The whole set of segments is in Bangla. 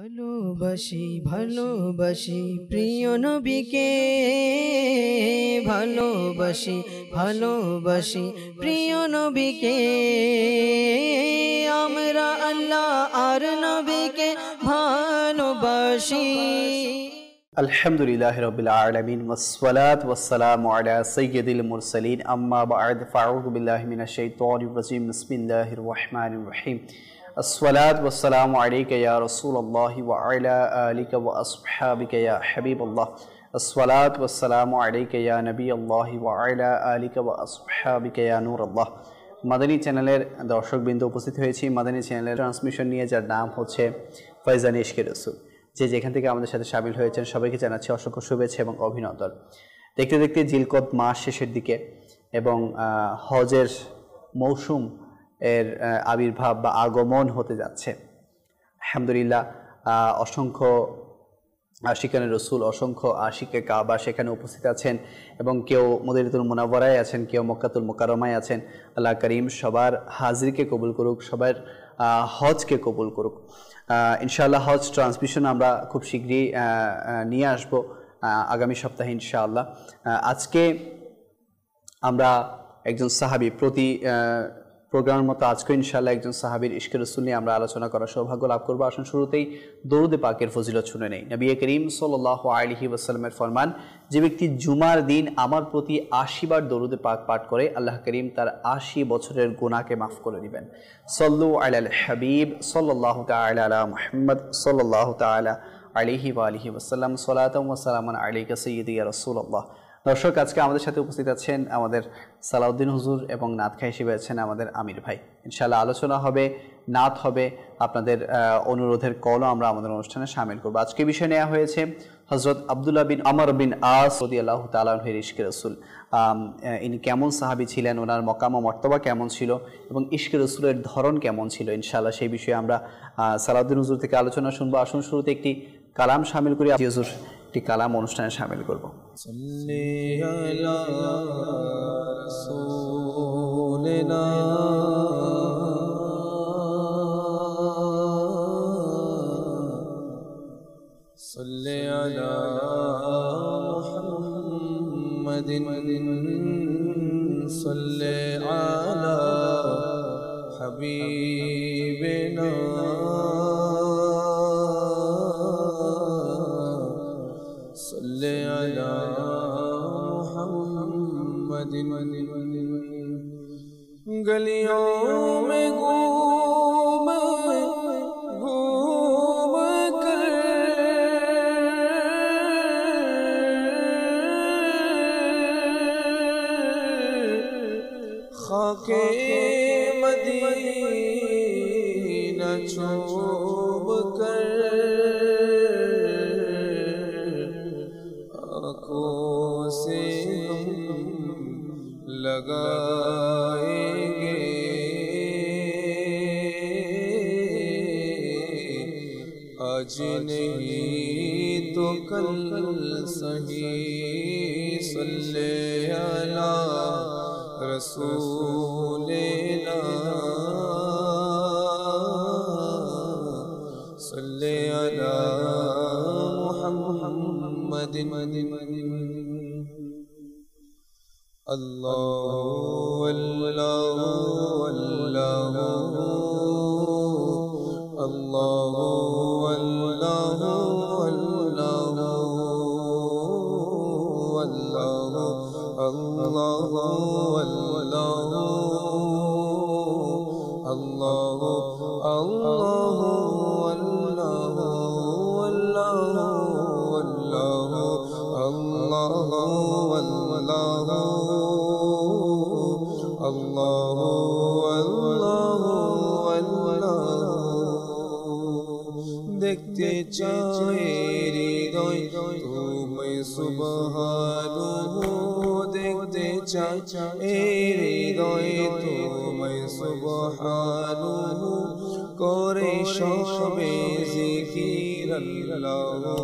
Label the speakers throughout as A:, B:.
A: ভালোবাসি ভালোবাসি প্রিয় নবীকে, ভালোবাসি ভালোবাসি প্রিয় নবীকে, আমরা আল্লাহ আর নবীকে ভালোবাসি।
B: আলহামদুলিল্লাহি রাব্বিল আলামিন ওয়াসসালাতু ওয়াসসালামু আলা সাইয়্যিদিল মুরসালিন আম্মা বা'দ ফাআউযু বিল্লাহি মিনাশ শাইতানির রাজীম বিসমিল্লাহির রহমানির রহিম। আসসালাতু ওয়াসসালামু আলাইকা ইয়া রাসূলুল্লাহি ওয়া আলা আলিকা ওয়া আসহাবিকা ইয়া হাবিবাল্লাহ। আসসালাতু ওয়াসসালামু আলাইকা ইয়া নবিয়াল্লাহি ওয়া আলা আলিকা ওয়া আসহাবিকা ইয়া নূরাল্লাহ। মাদানী চ্যানেলের দর্শকবৃন্দ উপস্থিত হয়েছি মাদানী চ্যানেলের ট্রান্সমিশন নিয়ে, যার নাম হচ্ছে ফয়জানে ইশকে রাসূল। যে যেখান থেকে আমাদের সাথে শামিল হয়েছেন সবাইকে জানাচ্ছি অসংখ্য শুভেচ্ছা এবং অভিনন্দন। দেখতে দেখতে জিলকদ মাস শেষের দিকে এবং হজের মৌসুম এর আবির্ভাব বা আগমন হতে যাচ্ছে। আলহামদুলিল্লাহ, অসংখ্য আশিকানে রসুল, অসংখ্য আশিকে কাবা সেখানে উপস্থিত আছেন এবং কেউ মদিনাতুল মুনাওয়ারায় আছেন, কেউ মক্কাতুল মুকাররমায় আছেন। আল্লাহ করিম সবার হাজরিকে কবুল করুক, সবার হজকে কবুল করুক। ইনশাআল্লাহ হজ ট্রান্সমিশন আমরা খুব শীঘ্রই নিয়ে আসব আগামী সপ্তাহে ইনশাআল্লাহ। আজকে আমরা একজন সাহাবী, প্রতি প্রোগ্রামের মতো আজকে ইনশাআল্লাহ একজন সাহাবীর ইশকে রাসূল নিয়ে আমরা আলোচনা করার সৌভাগ্য লাভ করব। আসুন শুরুতেই দরুদে পাকের ফজিলত শুনে নেই। নবী করিম সাল্লাল্লাহু আলাইহি ওয়াসাল্লামের ফরমান, যে ব্যক্তি জুমার দিন আমার প্রতি ৮০ বার দরুদে পাক পাঠ করে আল্লাহ করিম তার ৮০ বছরের গুনাহকে মাফ করে দিবেন। সাল্লু আলাল হাবিব সাল্লাল্লাহু তাআলা আলা মুহাম্মদ সাল্লাল্লাহু তাআলা আলাইহি ওয়া আলিহি ওয়াসাল্লাম। সালাতাম ওয়া সালামান আলাইকা সাইয়্যিদি ইয়া রাসূলুল্লাহ। দর্শক, আজকে আমাদের সাথে উপস্থিত আছেন আমাদের সালাউদ্দিন হুজুর এবং নাতখাই হিসেবে আছেন আমাদের আমির ভাই। ইনশাআল্লাহ আলোচনা হবে, নাত হবে, আপনাদের অনুরোধের কলও আমরা আমাদের অনুষ্ঠানে শামিল করব। আজকে বিষয় নেওয়া হয়েছে হযরত আব্দুল্লাহ বিন আমর বিন আস রাদিয়াল্লাহু তাআলা আনহুর ইশকে রাসূল। ইনি কেমন সাহাবী ছিলেন, ওনার মকাম ও মর্তবা কেমন ছিল এবং ইশকে রাসূলের ধরন কেমন ছিল, ইনশাআল্লাহ সেই বিষয়ে আমরা সালাউদ্দিন হুজুর থেকে আলোচনা শুনবো। আসুন শুরুতে একটি কালাম শামিল করি। হুজুর একটি কালাম অনুষ্ঠানে শামিল করব।
C: সাল্লি আলা রাসূলিনা সাল্লি আলা মুহাম্মাদিন সাল্লি আলা হাবিবিনা সাল্লি আলা মুহাম্মাদিন। গলিयों में घूम घूम कर खाके मदीना चूम कर आँखों से लगाएंगे आज नहीं तो कल सही। सल्ले अला रसूलिना सल्ले अला मुहम्मदिन। अल्लाह अल्लाह अल्लाह अल्लाह अल्लाह अल्लाह अल्लाह अल्लाह अल्लाह দেখতে চায় হৃদয় তুমি সুবহানাহু, দেখতে চায় হৃদয় তুমি সুবহানাহু, করে সবে জিকির আল্লাহ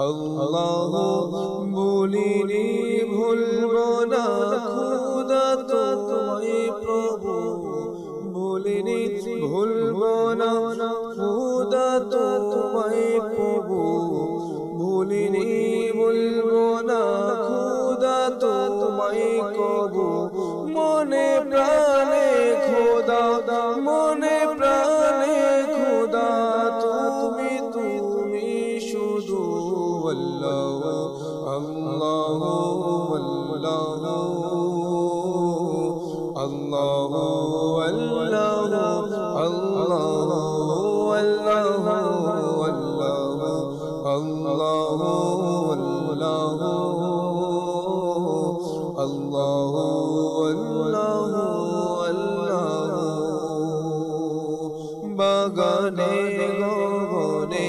C: আল্লাহ। বলিনি ভুলব না খুদা তোমায় প্রভু, বলিনি ভুলব না খুদা তোমায় তোমায় প্রভু ভুলিনি বলবো না খোদা তোমায় কবু মনে প্রাণে খোদা মনে প্রাণে খোদা তুমি তুমি শুধু আল্লাহ আল্লাহ আল্লাহ বাগানে গগনে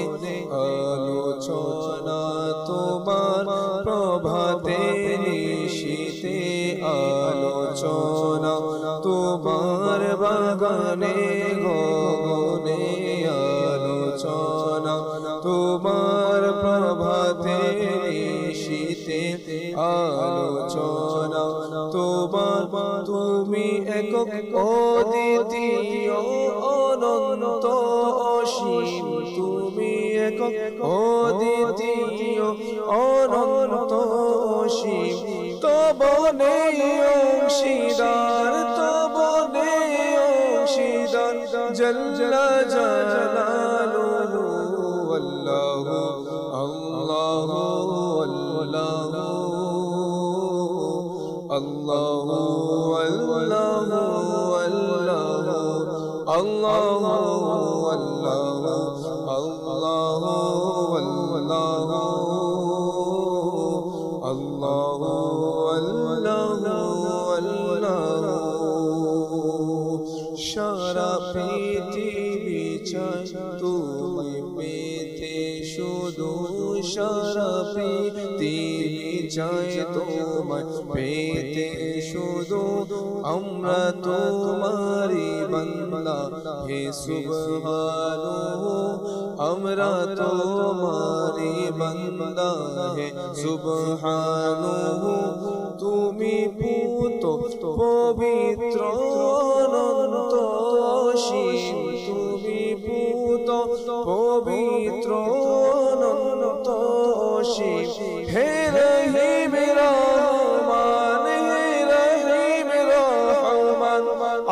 C: আলোচনা তোমার প্রভাতে নিশীতে আলোচনা তোমার বাগানে গগনে আলোচনা তোমার প্রভাতে নিশীতে আলোচনা তোমার তুমি একক অদ্বিতীয় অনন্ত অসীম তুমি একক অদ্বিতীয় অনন্ত অসীম তব নেই অংশীদার তব নেই অংশীদার জল্লা জালালুহু আল্লাহ আল্লাহ আল্লাহ সারা পৃথিবী চাই তোমায় পেতে শুধু সারা পৃথিবী চাই তোমায় পেতে শুধু আমরা তোমারি বান্দা হে সুবহানাহু আমরা তোমারি বান্দা হে সুবহানাহু তুমি পুত পবিত্র অনন্ত অসীম তুমি পুত পবিত্র অনন্ত অসীম হে রহিম রহমান হে রহিম রহমান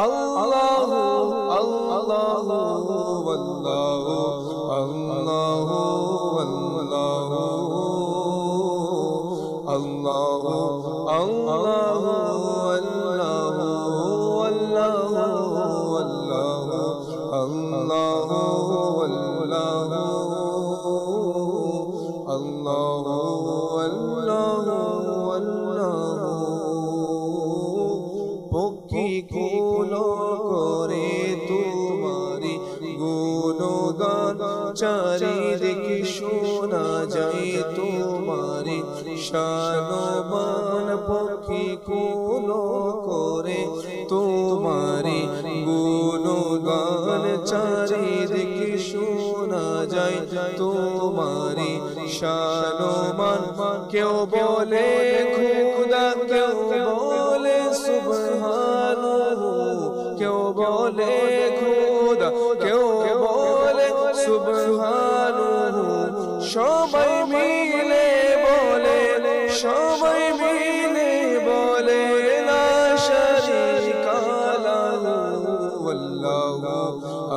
C: আল্লাহ আল্লাহ আল্লাহ আল্লাহ আল্লাহ আল্লাহ পক্ষী কোন করে তোমারি গুণগান চারিদিকে শোনা যায় তোমারি শানবান পক্ষী কোন করে তোমারি গুণগান চারিদিকে শোনা যায় তোমারি শানবান কেউ বলে খুদা কেউ বলে সুবহানাহু কেউ বলে খুদা কেউ বলে সুবহানাহু সবাই মিলে বলে সবাই মিলে বলে লা শারীকা লাহু আল্লাহু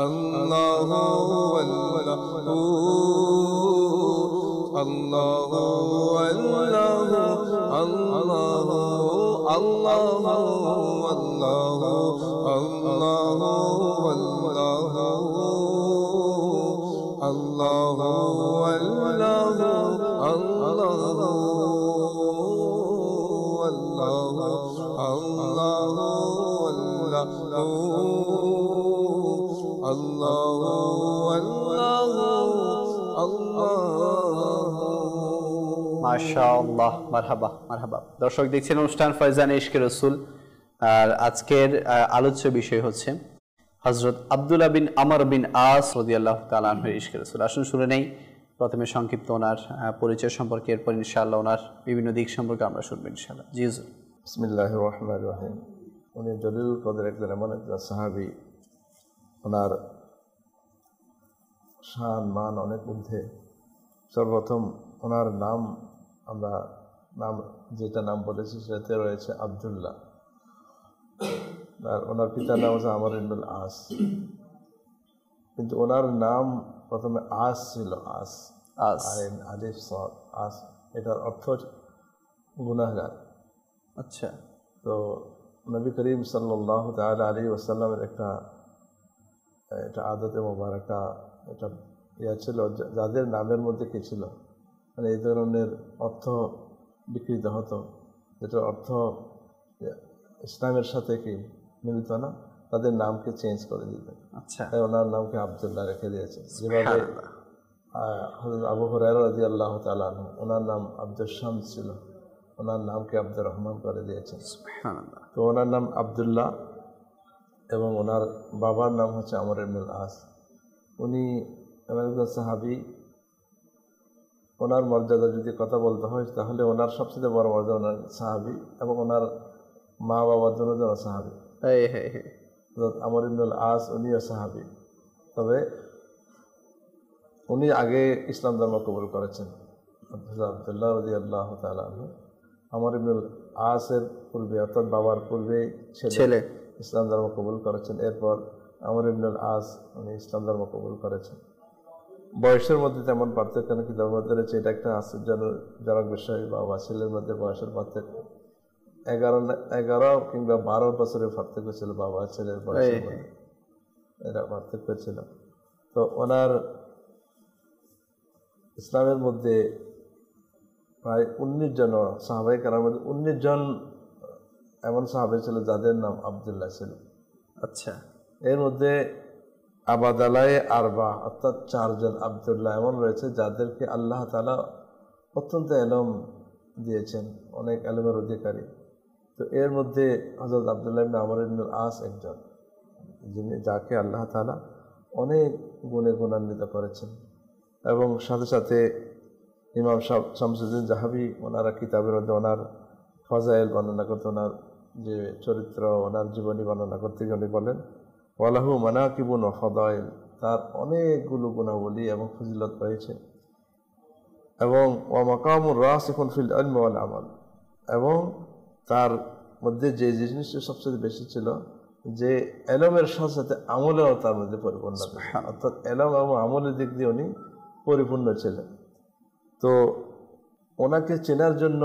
C: আল্লাহু আল্লাহু
B: মাশাআল্লাহ মারহাবা মারহাবা। দর্শক দেখছেন অনুষ্ঠান ফয়জানে ইশকে রাসূল, আর আজকের আলোচ্য বিষয় হচ্ছে হযরত আব্দুল্লাহ বিন আমর বিন আস রাদিয়াল্লাহু তাআলা আনহু ইশকে রাসূল। আসুন শুনে নেই প্রথমে সংক্ষিপ্ত ওনার পরিচয় সম্পর্কে, এরপর ইনশাআল্লাহ ওনার বিভিন্ন দিক সম্পর্কে আমরা শুনবো ইনশাআল্লাহ। জি হুজুর।
D: বিসমিল্লাহির রহমানির রহিম। উনি জলিলুল কদর একজন এমন একজন সাহাবী, ওনার শান মান অনেক ঊর্ধ্বে। সর্বপ্রথম ওনার নাম, আমরা নাম যেটা নাম বলেছি সেটাতে রয়েছে আবদুল্লাহ, আর ওনার পিতার নাম হচ্ছে আমর ইবনুল আস। কিন্তু ওনার নাম প্রথমে আস ছিল, আস, আইন আলিফ সাদ, আস, এটার অর্থ গুনাহগার।
B: আচ্ছা।
D: তো নবী করিম সাল্লাল্লাহু তাআলা আলাইহি ওয়াসাল্লামের এটা আদতে মোবারকা, এটা ছিল, যাদের নামের মধ্যে কি ছিল, মানে এই ধরনের অর্থ বিকৃত হতো, যেটার অর্থ ইসলামের সাথে কি মিলত না, তাদের নামকে চেঞ্জ করে দিতেন।
B: আচ্ছা।
D: তাই ওনার নামকে আবদুল্লাহ রেখে দিয়েছে। যেভাবে হযরত আবু হুরায়রা রাদিয়াল্লাহু তাআলা আনহু, ওনার নাম আব্দুল শামস ছিল, ওনার নামকে আব্দুর রহমান করে দিয়েছেন।
B: সুবহানাল্লাহ।
D: তো ওনার নাম আবদুল্লাহ এবং ওনার বাবার নাম হচ্ছে আমর ইবনুল আস। উনি একজন সাহাবী। ওনার মর্যাদা যদি কথা বলতে হয় তাহলে ওনার সবচেয়ে বড় মর্যাদা ওনার সাহাবী, এবং ওনার মা বাবার জন্য যারা সাহাবী। আমর ইবনুল আস উনিও সাহাবী, তবে উনি আগে ইসলাম ধর্ম কবুল করেছেন। আব্দুল্লাহ রাদিয়াল্লাহু তাআলা আনহু আমর ইবনুল আসের পূর্বে, অর্থাৎ বাবার পূর্বে ছেলে ইসলাম ধর্ম কবুল করেছেন। এরপর আমর ইবনুল আস উনি ইসলাম ধর্ম কবুল করেছেন। বয়সের মধ্যে তেমন পার্থক্য নাকি ধর্ম রয়েছে, এটা একটা আশ্চর্যজনক বিষয়। বাবা ছেলের মধ্যে বয়সের পার্থক্য 11 কিংবা 12 বছরের পার্থক্য ছিল বাবা ছেলের বয়সের মধ্যে, এটা পার্থক্য ছিল। তো ওনার ইসলামের মধ্যে প্রায় 19 জন সাহাবায়ে কেরামের মধ্যে 19 জন এমন সাহাবা ছিল যাদের নাম আবদুল্লাহ ছিল।
B: আচ্ছা।
D: এর মধ্যে আবাদালায়ে আরবা, অর্থাৎ 4 জন আবদুল্লাহ এমন রয়েছে যাদেরকে আল্লাহ তাআলা অত্যন্ত এলম দিয়েছেন, অনেক এলমের অধিকারী। তো এর মধ্যে হযরত আব্দুল্লাহ ইবনে আমর ইবনুল আস একজন, যাকে আল্লাহ তাআলা অনেক গুণে গুণান্বিত করেছেন। এবং সাথে সাথে ইমাম শামসুদ্দিন জাহাবি ওনারা কিতাবের মধ্যে ওনার ফাজাইল বর্ণনা করতে, ওনার যে চরিত্র, ওনার জীবনী বর্ণনা করতে উনি বলেন ওয়ালাহু মানাকিবুন ওয়া ফাদাইল, তার অনেকগুলো গুণাবলী এবং ফজিলত রয়েছে। এবং ওয়া মাকামুর রাসিখুন ফিল ইলমি ওয়াল আমাল, এবং তার মধ্যে যে জিনিসটা সবচেয়ে বেশি ছিল যে এলমের সাথে সাথে আমলেও তার মধ্যে পরিপূর্ণ, অর্থাৎ এলম এবং আমলের দিক দিয়ে উনি পরিপূর্ণ ছিলেন। তো ওনাকে চেনার জন্য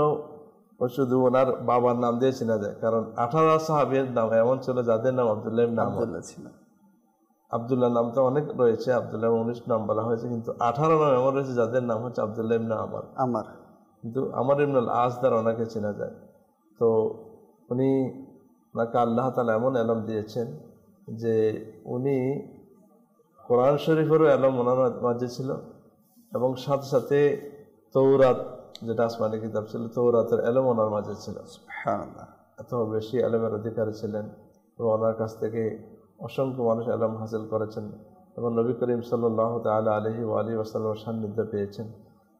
D: শুধু ওনার বাবার নাম দিয়ে চেনা যায়, কারণ 18 সাহাবীর নাম এমন ছিল যাদের নাম আব্দুল্লাহ ইবনে আমর ছিল। আব্দুল্লাহ নামটা অনেক রয়েছে, আব্দুল্লাহ 19 নাম বলা হয়েছে, কিন্তু 18 নাম এমন রয়েছে যাদের নাম হচ্ছে আব্দুল্লাহ ইবনে আমর। কিন্তু আমর ইবনুল আস দ্বারা ওনাকে চেনা যায়। তো ওনাকে আল্লাহ তাআলা এমন এলম দিয়েছেন যে উনি কোরআন শরীফেরও এলম ওনার মাঝে ছিল, এবং সাথে সাথে তৌরাত, যেটা আসমানি কিতাব ছিল, তৌরাতের এলম ওনার মাঝে ছিল। সুবহানাল্লাহ। এত বেশি এলমের অধিকারী ছিলেন, এবং ওনার কাছ থেকে অসংখ্য মানুষ এলম হাসিল করেছেন, এবং নবী করিম সাল্লাল্লাহু তাআলা আলাইহি ওয়া আলিহি ওয়াসাল্লামের সান্নিধ্য পেয়েছেন।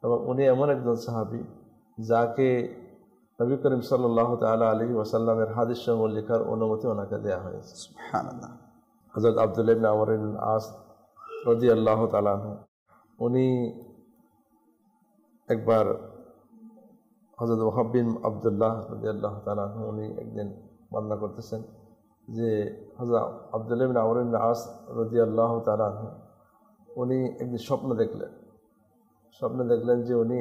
D: এবং উনি এমন একজন সাহাবী যাকে নবী করিম সাল্লাল্লাহু তাআলা আলাইহি ওয়াসাল্লামের হাদিস সমূহ লেখার অনুমতি ওনাকে দেওয়া হয়েছে। সুবহানাল্লাহ। হযরত আব্দুল্লাহ ইবনে আমর ইবনুল আস রাদিয়াল্লাহু তাআলা আনহু, উনি একবার হযরত ওয়াহাব বিন আব্দুল্লাহ রাদিয়াল্লাহু তাআলা আনহু, উনি একদিন বর্ণনা করতেছেন যে হযরত আব্দুল্লাহ ইবনে আমর ইবনুল আস রাদিয়াল্লাহু তাআলা আনহু উনি একদিন স্বপ্ন দেখলেন যে উনি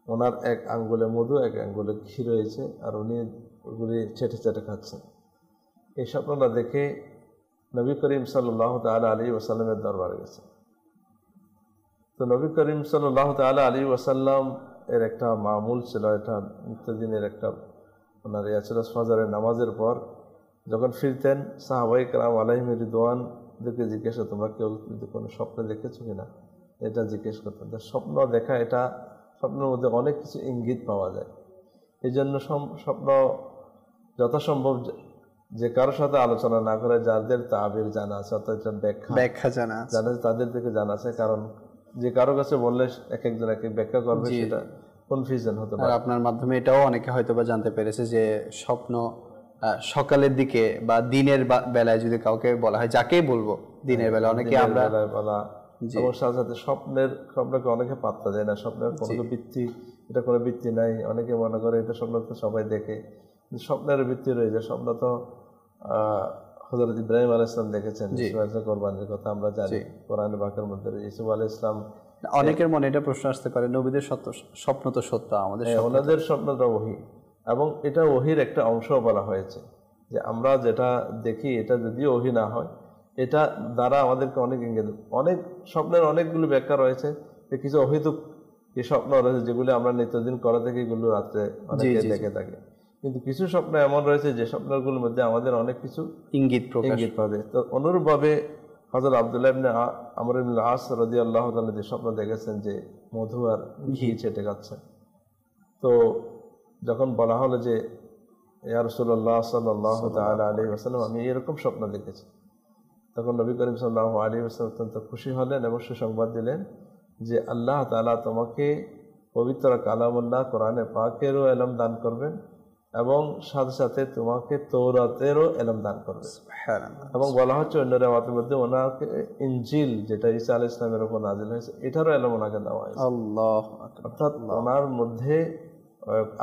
D: ওনার এক আঙ্গুলে মধু, এক আঙ্গুলে ঘি রয়েছে, আর উনি ওগুলি চেটে চেটে খাচ্ছেন। এই স্বপ্নটা দেখে নবী করিম সাল্লাল্লাহু তাআলা আলাইহি ওয়াসাল্লামের দরবারে গেছেন। তো নবী করিম সাল্লাল্লাহু তাআলা আলাইহি ওয়াসাল্লাম এর একটা মামুল ছিল, এটা নিত্যদিনের একটা ওনার ইয়া ছিল, ফজরের নামাজের পর যখন ফিরতেন সাহাবায়ে কেরাম আলাইহিম রিদওয়ানদেরকে জিজ্ঞাসা, তোমরা কেউ কোনো স্বপ্নে দেখেছো কিনা, এটা জিজ্ঞেস করতেন। স্বপ্ন দেখা, এটা স্বপ্নের মধ্যে অনেক কিছু ইঙ্গিত পাওয়া যায়। এই জন্য স্বপ্ন যথাসম্ভব যে কারোর সাথে আলোচনা না করে যাদের তাবির জানা আছে, অর্থাৎ ব্যাখ্যা জানা আছে, তাদের থেকে জানা আছে। কারণ যে কারো কাছে বললে এক একজন এক এক ব্যাখ্যা করবে, সেটা কনফিউশন হতে পারে।
B: আপনার মাধ্যমে এটাও অনেকে হয়তো বা জানতে পেরেছে যে স্বপ্ন সকালের দিকে বা দিনের বেলায় যদি কাউকে বলা হয়, যাকেই বলবো দিনের বেলা, অনেকে আমরা
D: এবং সাথে সাথে স্বপ্নকে অনেকে পাত্তা দেয় না, স্বপ্নের কোনো ভিত্তি, এটা কোনো ভিত্তি নাই। অনেকে মনে করে এটা স্বপ্ন তো সবাই দেখে, কিন্তু স্বপ্নের ভিত্তি রয়েছে। স্বপ্ন তো হযরত ইব্রাহিম আলাইহিস সালাম দেখেছেন, কোরবানির কথা আমরা জানি কোরআনে পাকের মধ্যে। ইসুফ আলাইহিস সালাম,
B: অনেকের মনে এটা প্রশ্ন আসতে পারে, নবীদের স্বপ্ন তো সত্য,
D: ওনাদের স্বপ্নটা ওহী, এবং এটা ওহীর একটা অংশ বলা হয়েছে যে আমরা যেটা দেখি এটা যদিও ওহী না হয়, এটা দ্বারা আমাদেরকে অনেক ইঙ্গিত, অনেক স্বপ্নের অনেকগুলো ব্যাখ্যা রয়েছে। কিছু অহেতুক স্বপ্ন রয়েছে যেগুলো আমরা নিত্যদিন করা থেকে এগুলো রাত্রে অনেকে দেখে থাকে, কিন্তু কিছু স্বপ্ন এমন রয়েছে যে স্বপ্নগুলোর মধ্যে আমাদের অনেক কিছু ইঙ্গিত পাবে। তো অনুরূপভাবে হযরত আব্দুল্লাহ ইবনে আমর ইবনে আস রাদিয়াল্লাহু তাআলা যে স্বপ্ন দেখেছেন যে মধু আর ঘি ছেটে যাচ্ছে, তো যখন বলা হলো যে ইয়া রাসূলুল্লাহ সাল্লাল্লাহু তাআলা আলাইহি ওয়াসাল্লাম, আমি এরকম স্বপ্ন দেখেছি, তখন নবী করিম সাল্লাল্লাহু আলাইহি ওয়াসাল্লাম অত্যন্ত খুশি হলেন এবং সুসংবাদ দিলেন যে আল্লাহ তাআলা তোমাকে পবিত্র কালামুল্লাহ কোরআনে পাকেরও ইলম দান করবেন এবং সাথে সাথে তোমাকে তৌরাতেরও ইলম দান করবেন। এবং বলা হচ্ছে অন্য রিওয়ায়াতের মধ্যে ওনাকে ইনজিল, যেটা ঈসা আলাইহিস সালামের উপর নাযিল হয়েছে, এটারও ইলম ওনাকে দেওয়া হয়েছে। আল্লাহু আকবার। অর্থাৎ ওনার মধ্যে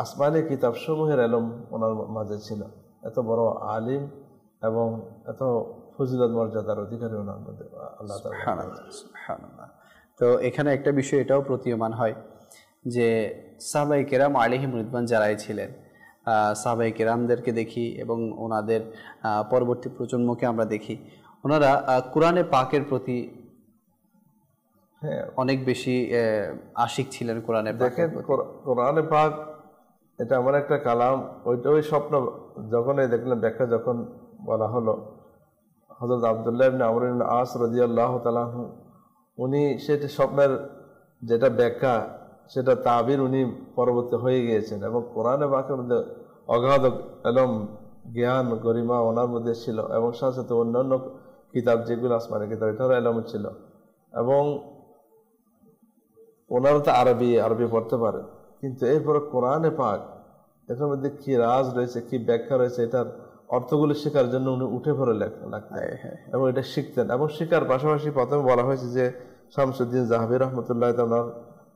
D: আসমানি কিতাব সমূহের ইলম ওনার মাঝে ছিল। এত বড় আলিম এবং এত ফজিলত মর্যাদার অধিকারী ওনার মধ্যে আল্লাহ তাআলা।
B: তো এখানে একটা বিষয় এটাও প্রতীয়মান হয় যে সাহাবায়ে কেরাম আলাইহিম রিদওয়ান যারাই ছিলেন, সাহাবায়ে কেরামদেরকে দেখি এবং ওনাদের পরবর্তী প্রজন্মকে আমরা দেখি, ওনারা কোরআনে পাকের প্রতি অনেক বেশি আশিক ছিলেন।
D: কোরআনে পাক এটা এমন একটা কালাম, ওই স্বপ্ন যখন দেখলেন ব্যাখ্যা যখন বলা হলো, হযরত আব্দুল্লাহ ইবনে আমর ইবনে আস রাদিয়াল্লাহু তাআলা আনহু উনি সেটা স্বপ্নের যেটা ব্যাখ্যা সেটা তাবির উনি পরবর্তী হয়ে গিয়েছেন, এবং কোরআনে পাকের মধ্যে অগাধ ইলম, জ্ঞান, গরিমা ওনার মধ্যে ছিল, এবং সাথে সাথে অন্যান্য কিতাব যেগুলো আসমানি কিতাব এটারও ইলম ছিল, এবং ওনারা তো আরবি পড়তে পারে, কিন্তু এরপরে কোরআনে পাক এটার মধ্যে কি রাজ রয়েছে, কি ব্যাখ্যা রয়েছে, এটার অর্থগুলো শেখার জন্য উনি উঠে পড়ে লাগতেন এবং এটা শিখতেন। এবং শিখার পাশাপাশি প্রথমে বলা হয়েছে যে শামসুদ্দিন জাহাবি রহমতুল্লাহ তাআলার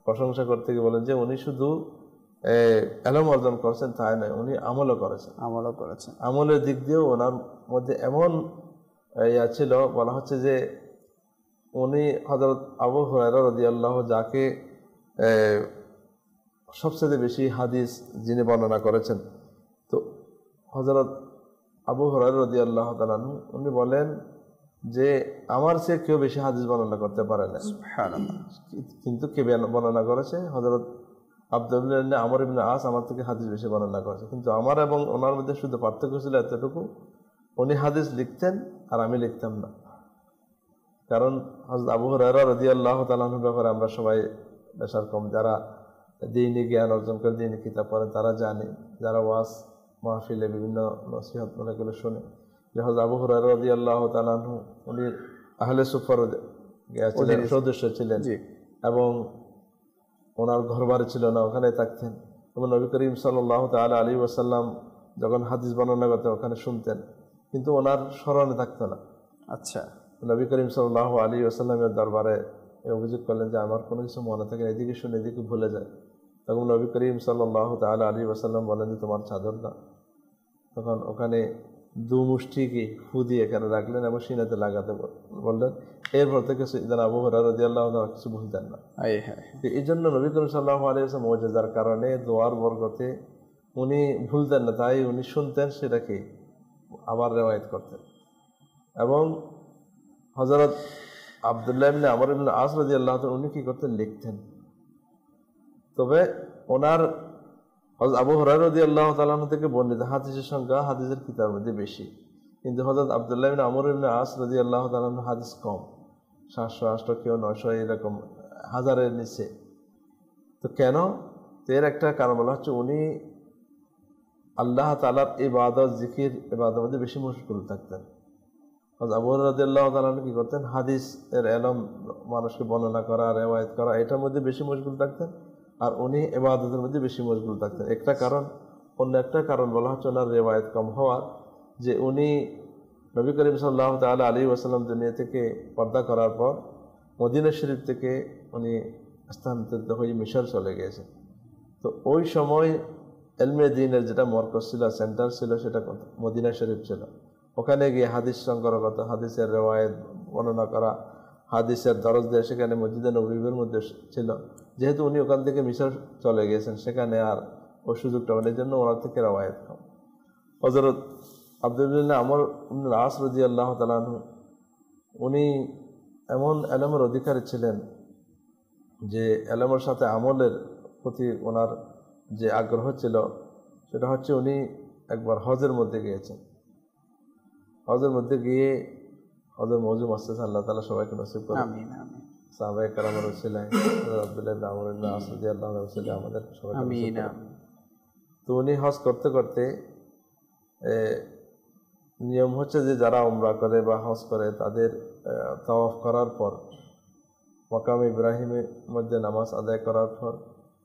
D: প্রশংসা করতে গিয়ে বলেন যে উনি শুধু ইলম অর্জন করেছেন তাই নয়, উনি আমলও করেছেন। আমলের দিক দিয়েও ওনার মধ্যে এমন ছিল, বলা হচ্ছে যে উনি হযরত আবু হুরায়রা রাদিয়াল্লাহু, যাকে সবচেয়ে বেশি হাদিস যিনি বর্ণনা করেছেন, তো হযরত আবু হুরায়রা রাদিয়াল্লাহু তাআলা উনি বলেন যে আমার চেয়ে কেউ বেশি হাদিস বর্ণনা করতে পারে না, কিন্তু কে বর্ণনা করেছে? হযরত আব্দুল্লাহ ইবনে আমর ইবনে আস আমার থেকে হাদিস বেশি বর্ণনা করেছে, কিন্তু আমার এবং ওনার মধ্যে শুধু পার্থক্য ছিল এতটুকু, উনি হাদিস লিখতেন আর আমি লিখতাম না। কারণ হযরত আবু হুরায়রা রাদিয়াল্লাহু তাআলার ব্যাপারে আমরা সবাই বেশার কম, যারা দ্বীনি জ্ঞান অর্জন করে দ্বীনি কিতাব পড়েন তারা জানে, যারা ওয়াজ মাহফিলে বিভিন্ন নসিহত মনেগুলো শোনে, যে হযরত আবু হুরায়রা রাদিয়াল্লাহু তাআলা উনি আহলে সুফার সদস্য ছিলেন, এবং ওনার ঘরবাড়ি ছিল না, ওখানে থাকতেন, এবং নবী করিম সাল্লাল্লাহু তাআলা আলাইহি ওয়াসাল্লাম যখন হাদিস বর্ণনা করতেন ওখানে শুনতেন, কিন্তু ওনার স্মরণে থাকতো না।
B: আচ্ছা,
D: নবী করিম সাল্লাল্লাহু আলাইহি ওয়াসাল্লামের দরবারে অভিযোগ করলেন যে আমার কোনো কিছু মনে থাকে না, এদিকে শুনে এদিকে ভুলে যায়। তখন নবী করিম সাল্লাল্লাহু তাআলা আলাইহি ওয়াসাল্লাম বলেন যে তোমার চাদর না। তখন ওখানে দু মুষ্টিকে ফু দিয়ে এখানে রাখলেন এবং সিনাতে লাগাতে বললেন। এরপর থেকে সাইয়েদনা আবু হুরায়রা রাদিয়াল্লাহু তাআলা কিছু ভুলতেন না। এই জন্য নবী করিম সাল্লাল্লাহু আলাইহি ওয়াসাল্লাম মুজিজার কারণে, দোয়ার বরকতে উনি ভুলতেন না, তাই উনি শুনতেন সেটাকে আবার রিওয়ায়াত করতেন। এবং হযরত আব্দুল্লাহ ইবনে আমর ইবনে আস রাদিয়াল্লাহু তাআলা উনি কি করতেন? লিখতেন। তবে ওনার হযরত আবু হুরায়রা রাদিয়াল্লাহু তাআলা থেকে বর্ণিত হাদিসের সংখ্যা হাদিসের কিতাবের মধ্যে বেশি, কিন্তু হযরত আব্দুল্লাহ ইবনে আমর ইবনে আস রাদিয়াল্লাহু তাআলা হাদিস কম, 700, 800, কেউ 900, এরকম হাজারের নিচে। তো কেন? এর একটা কারণ বলা হচ্ছে উনি আল্লাহ তাআলার ইবাদত, জিকির, ইবাদতের মধ্যে বেশি মশগুল থাকতেন। আবু হুরায়রা রাদিয়াল্লাহু তাআলা কি করতেন? হাদিস এর ইলম, মানুষকে বর্ণনা করা, রিওয়ায়াত করা, এটার মধ্যে বেশি মশগুল থাকতেন, আর উনি ইবাদতের মধ্যে বেশি মশগুল থাকতেন। একটা কারণ। অন্য একটা কারণ বলা হচ্ছে ওনার রিওয়ায়াত কম হওয়ার, যে উনি নবী করিম সাল্লাল্লাহু তাআলা আলাইহি ওয়াসাল্লাম দুনিয়া থেকে পর্দা করার পর মদিনা শরীফ থেকে উনি স্থানান্তরিত হয়ে মিশর চলে গিয়েছেন। তো ওই সময় এলমে দ্বীনের যেটা মরকজ ছিল, সেন্টার ছিল, সেটা মদিনা শরীফ ছিল। ওখানে গিয়ে হাদিস সংগ্রহ করতে, হাদিসের রেওয়ায়েত বর্ণনা করা, হাদিসের দরজ দেওয়া সেখানে মসজিদে নববীর মধ্যে ছিল। যেহেতু উনি ওখান থেকে মিশর চলে গিয়েছেন, সেখানে আর ওই সুযোগটা নেই, জন্য ওনার থেকে রেওয়ায়েত কম। হযরত আব্দুল্লাহ আমর ইবনুল আস রাদিয়াল্লাহু তাআলা আনহু উনি এমন এলমের অধিকারী ছিলেন যে এলমের সাথে আমলের প্রতি ওনার যে আগ্রহ ছিল, সেটা হচ্ছে উনি একবার হজের মধ্যে গিয়েছেন। হজের মধ্যে গিয়ে হজের মৌজুম আসতেছে, আল্লাহ তাআলা সবাইকে নসিব করুন।
B: আমিন আমিন।
D: সাহাবায়ে কেরামের ওসিলায়, আব্দুল্লাহ ইবনে আমর ইবনে আস রাদিয়াল্লাহু তাআলার ওসিলায় আমাদের সবাইকে নসিব করুন। তো উনি হজ করতে করতে নিয়ম হচ্ছে যে যারা উমরা করে বা হজ করে তাদের তাওয়াফ করার পর মাকাম ইব্রাহিমের মধ্যে নামাজ আদায় করার পর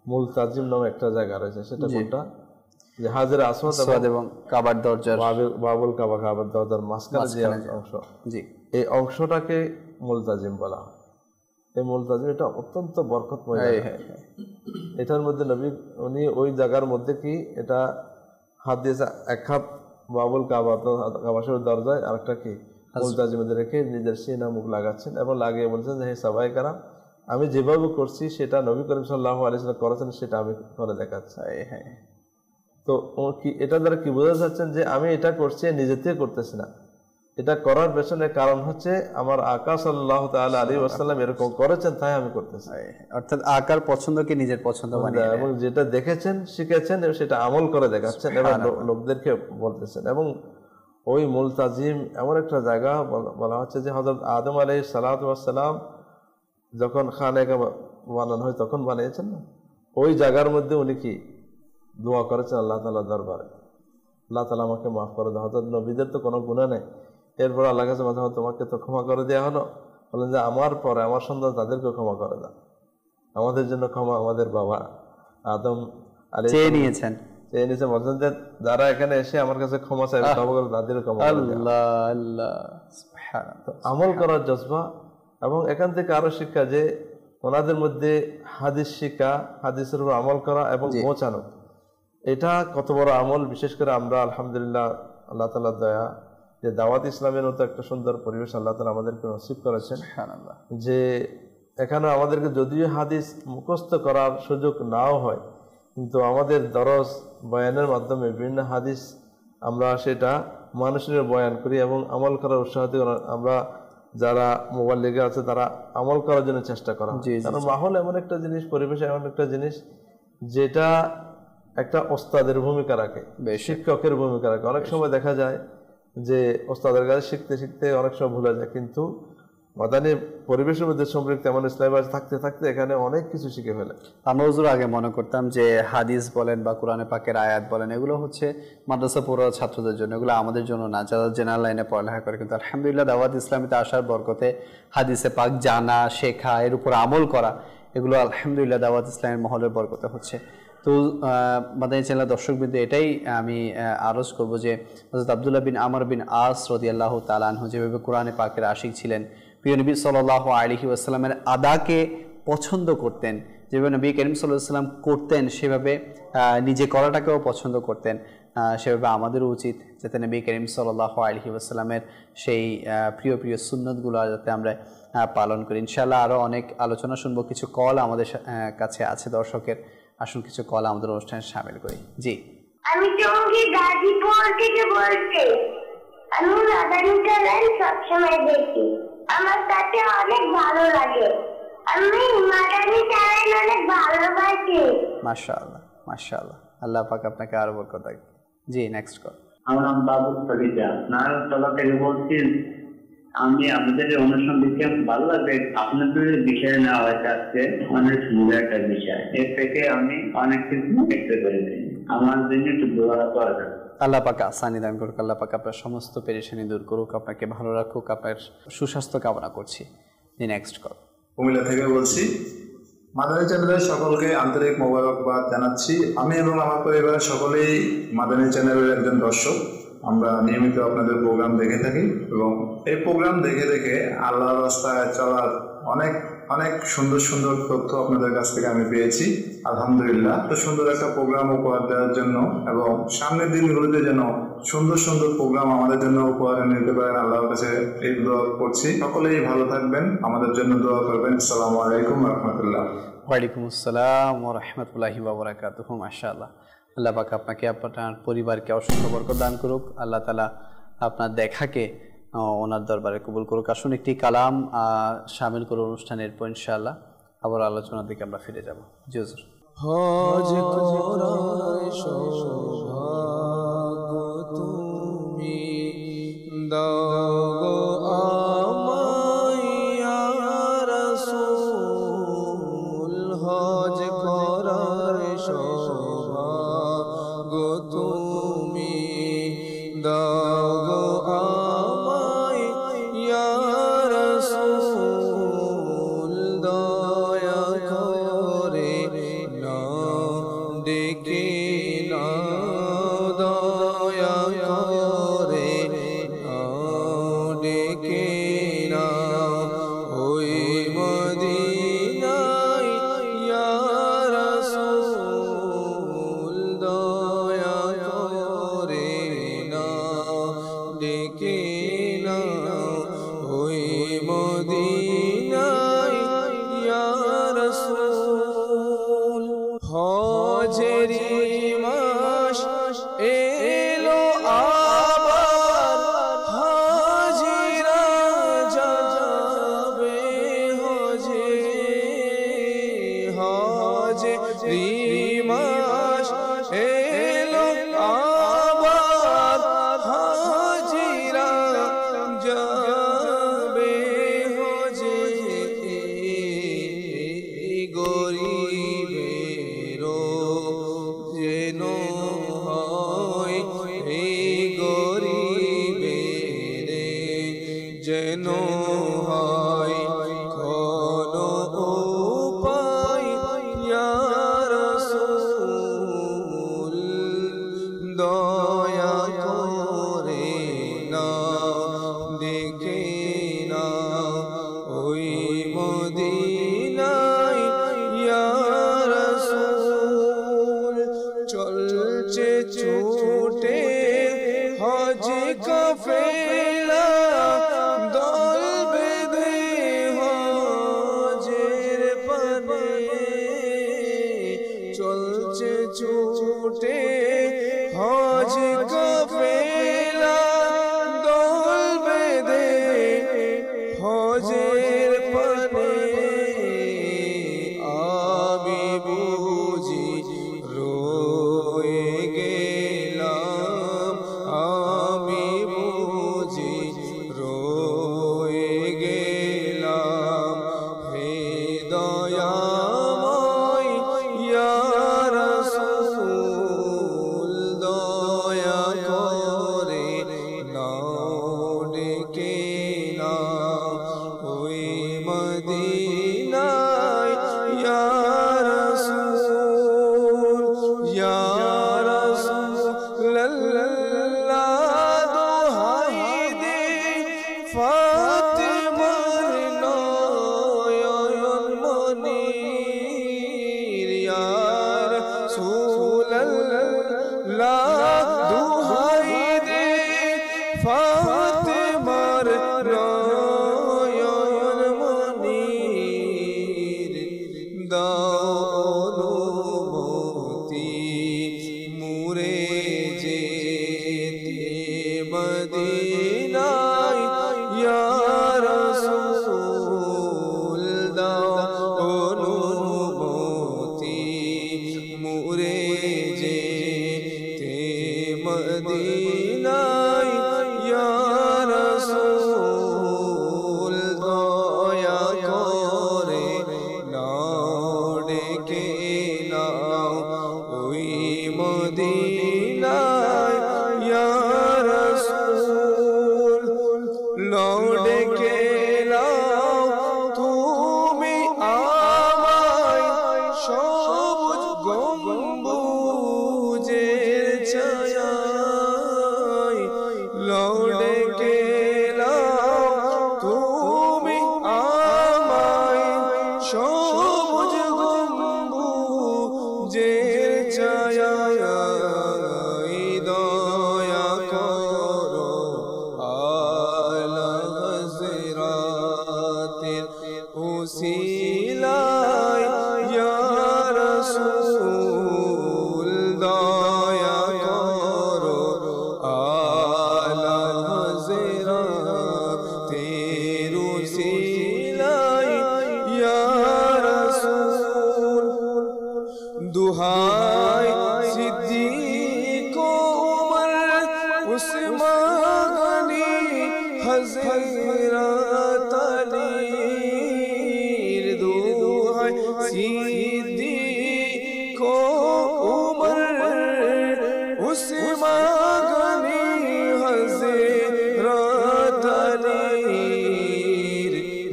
D: মুলতাজিম নামে একটা জায়গা রয়েছে। সেটা কোনটা? যে হাজরে আসওয়াদ এবং কাবার দরজার বাবুল কাবা, কাবার দরজার মাঝখানে যে অংশ, এই অংশটাকে মুলতাজিম বলা হয়। এই মুলতাজিম এটা অত্যন্ত বরকতময় জায়গা। এটার মধ্যে নবী উনি ওই জায়গার মধ্যে কি এটা হাত দিয়েছে, এক হাত বাবুল কাবা কাবাসের দরজায়, আর একটা কি মুলতাজিমে রেখে নিজের সিনা মুখ লাগাচ্ছেন এবং লাগিয়ে বলছেন যে হে সাহাবায়ে কেরাম, আমি যেভাবে করছি সেটা নবী করিম সাল্লাল্লাহু আলাইহি ওয়াসাল্লাম করেছেন, সেটা আমি করে দেখাচ্ছি। তো কি এটা দ্বারা কি বোঝা যাচ্ছেন যে আমি এটা করছি নিজে থেকে করতেছি না, এটা করার পেছনে কারণ হচ্ছে আমার আকা সাল্লাল্লাহু তাআলা আলাইহি ওয়াসাল্লাম এরকম করেছেন, তাই আমি করতেছি।
B: অর্থাৎ আকার পছন্দকে নিজের পছন্দ বানিয়ে
D: এবং যেটা দেখেছেন শিখেছেন সেটা আমল করে দেখাচ্ছেন এবং লোকদেরকে বলতেছেন। এবং ওই মুলতাজিম এমন একটা জায়গা বলা হচ্ছে যে হযরত আদম আলাইহিস সালাতু ওয়াস সালাম যখন খানেকা বানানো হয় তখন বানিয়েছেন না, ওই জায়গার মধ্যে উনি কি দোয়া করেছেন আল্লাহ তাআলার দরবারে, আল্লাহ তাআলা আমাকে মাফ করে দাও। হযরত নবীদের তো কোনো গুনাহ নেই, এরপর আল্লাহ কাছে মাঝে মাঝে তোমাকে তো ক্ষমা করে দেওয়া হলো, বলেন যে আমার পরে আমার সন্তান তাদেরকে ক্ষমা করে দাও, আমাদের জন্য ক্ষমা আমাদের বাবা আদম আলাইহিস চেয়ে নিয়েছেন, বলছেন যে যারা এখানে এসে আমার কাছে ক্ষমা চাইবে তাদেরও ক্ষমা করে দাও। আল্লাহ আল্লাহ সুবহানাল্লাহ। আমল করার জজবা। এবং এখান থেকে আরো শিক্ষা যে ওনাদের মধ্যে হাদিস শিক্ষা, হাদিসের উপর আমল করা এবং পৌঁছানো, এটা কত বড় আমল। বিশেষ করে আমরা আলহামদুলিল্লাহ আল্লাহ তাআলার দয়া যে দাওয়াত ইসলামের মতো একটা সুন্দর পরিবেশ আল্লাহ তাআলা আমাদেরকে নসিব করেছেন, যে এখানে আমাদেরকে যদিও হাদিস মুখস্থ করার সুযোগ নাও হয়, কিন্তু আমাদের দরস বয়ানের মাধ্যমে বিভিন্ন হাদিস আমরা সেটা মানুষের বয়ান করি এবং আমল করার উৎসাহ দিই। আমরা যারা মোবাইল লেগে আছে তারা আমল করার জন্য চেষ্টা করা, কারণ মাহল এমন একটা জিনিস, পরিবেশ এমন একটা জিনিস যেটা একটা ওস্তাদের ভূমিকা রাখে, শিক্ষকের ভূমিকা রাখে। অনেক সময় দেখা যায় যে ওস্তাদের কাছে শিখতে শিখতে অনেক সময় ভুলে যায়, কিন্তু মাদানী পরিবেশের মধ্যে সম্পৃক্ত এমন ইসলামী থাকতে থাকতে এখানে অনেক কিছু শিখে ফেলে।
B: আমরা হুজুর আগে মনে করতাম যে হাদিস বলেন বা কোরআনে পাকের আয়াত বলেন এগুলো হচ্ছে মাদ্রাসা পড়ুয়া ছাত্রদের জন্য, এগুলো আমাদের জন্য না, যারা জেনারেল লাইনে পড়ালেখা করে। কিন্তু আলহামদুলিল্লাহ দাওয়াত ইসলামীতে আসার বরকতে হাদিসে পাক জানা, শেখা, এর উপর আমল করা, এগুলো আলহামদুলিল্লাহ দাওয়াত ইসলামের মহলের বরকতে হচ্ছে। তো মাদানী চ্যানেলের দর্শকবৃন্দ, এটাই আমি আরজ করব যে হযরত আব্দুল্লাহ বিন আমর বিন আস রাদিয়াল্লাহু তাআলা আনহু যেভাবে কোরআনে পাকের আশিক ছিলেন, প্রিয় নবী সাল্লাল্লাহু আলাইহি ওয়াসাল্লামের আদাকে পছন্দ করতেন, যেভাবে নবী করিম সাল্লাল্লাহু আলাইহি ওয়াসাল্লাম করতেন সেভাবে নিজে করাটাকেও পছন্দ করতেন। সেভাবে আমাদেরও উচিত যাতে নবী করিম সাল্লাল্লাহু আলাইহি ওয়াসাল্লামের সেই প্রিয় প্রিয় সুন্নতগুলো যাতে আমরা পালন করি। ইনশাআল্লাহ আরও অনেক আলোচনা শুনবো, কিছু কল আমাদের কাছে আছে দর্শকের, আসুন কিছু কল আমাদের অনুষ্ঠানে শামিল করি। জি,
E: আমি টঙ্গী গাজীপুর থেকে বলছি। আমি মাদানী চ্যানেল সবসময় দেখি, আমার তাতে অনেক ভালো লাগে, আমি মাদানী চ্যানেল অনেক ভালোবাসি।
B: মাশাআল্লাহ মাশাআল্লাহ, আল্লাহ পাক আপনাকে আরো বরকত দেয়। জি, নেক্সট কল।
F: আমার নাম বাবু সলিজা, নারায়ণতলা থেকে বলছি। আমি আপনাদের অনুষ্ঠান দেখে ভালো লাগে, আপনাদের বিষয়ে নেওয়া হয়েছে আজকে অনেক সুন্দর একটা বিষয়, এর থেকে আমি অনেক কিছু দেখতে পেরেছি। আমার জন্য একটু দোয়া করা যায়।
B: আল্লাহ পাক আসানি দান করুক, আল্লাহ পাক আপনার সমস্ত পেরেশানি দূর করুক, আপনাকে ভালো রাখুক, আপনার সুস্বাস্থ্য কামনা করছি। Next call.
G: কুমিল্লা থেকে বলছি। মাদানী চ্যানেলের সকলকে আন্তরিক মোবারকবাদ জানাচ্ছি। আমি এবং আমার পরিবারের সকলেই মাদানী চ্যানেলের একজন দর্শক। আমরা নিয়মিত আপনাদের প্রোগ্রাম দেখে থাকি এবং এই প্রোগ্রাম দেখে দেখে আল্লাহর রাস্তায় চলার অনেক অনেক সুন্দর সুন্দর তথ্য আপনাদের কাছ থেকে আমি পেয়েছি। আলহামদুলিল্লাহ, তো সুন্দর একটা প্রোগ্রাম উপহার দেওয়ার জন্য এবং সামনের দিনগুলোতে যেন সুন্দর সুন্দর প্রোগ্রাম আমাদের জন্য উপহার নিতে পারেন, আল্লাহর কাছে এই দোয়া করছি। সকলেই ভালো থাকবেন, আমাদের জন্য দোয়া করবেন। আসসালামু আলাইকুম ওয়া রাহমাতুল্লাহ।
B: ওয়ালাইকুম আসসালাম ওয়া রাহমাতুল্লাহি ওয়া বারাকাতুহু। মাশাআল্লাহ, আল্লাহ পাক আপনাকে আপনার পরিবারকে অসংখ্য বরকত দান করুক। আল্লাহ তাআলা আপনার দেখাকে ওনার দরবারে কবুল করুক। আসুন একটি কালাম শামিল করুন অনুষ্ঠানের পর, ইনশাআল্লাহ আবার আলোচনার দিকে আমরা ফিরে যাব। জি হুজুর।
C: হজ করার সৌভাগ্য তুমি দাও আমায় ইয়া রাসূল, হজ করার সৌভাগ্য তুমি দাও আমায় ইয়া রাসূল, দয়া করে না ডেকে না, দয়া করে না ডেকে না, ওই মদিনায় ইয়া রাসূল, দয়া করে না ডেকে না, ওই মদিনায় ইয়া রাসূল। হজেরি মাস এলো আবার, হাজিরা যাবে হজে, হজেরি মাস এলো আবার, হাজিরা যাবে হজে, গরিবেরও যেন হয়, গরিবের যেন হয় কোনো উপায় ইয়া রাসূল, দয়া করে না দেখে না, ওই মদিনায় ইয়া রাসূল। চলছে ছুটে হজ কাফেলা, দল বেঁধে হজের পানে, চলছে ছুটে হজ কাফেলা, দল বেঁধে হজের পানে, আমি বুঝি রয়ে গেলাম, আমি বুঝি রয়ে গেলাম, হে দয়াময় ইয়া রাসূল, দয়া করে নাও ডেকে নাও, ওই মদিনায় ইয়া রাসূল, ইয়া রাসূলুল্লাহ, দোহাই দে ফাতেমার নয়ন মনির, ইয়া রাসূলুল্লাহ, দোহাই দে ফাতেমার নয়ন মনির, দাও অনুমতি মুরে যেতে মদিনায় ইয়া রাসূল, দাও অনুমতি মুরে যেতে মদিনায় ইয়া রাসূল, দয়া করে নাও ডেকে নাও, ওই মদিনায় ইয়া রাসূল, নাও ডেকে নাও তুমি আমায় সবুজ গম্বুজের ছায়ায়, নাও ডেকে নাও তুমি আমায় दुहाई सिद्दीक उमर उस्मान गनी हज़रत अली दुहाई सिद्दीक उमर उस्मान गनी हज़रत अली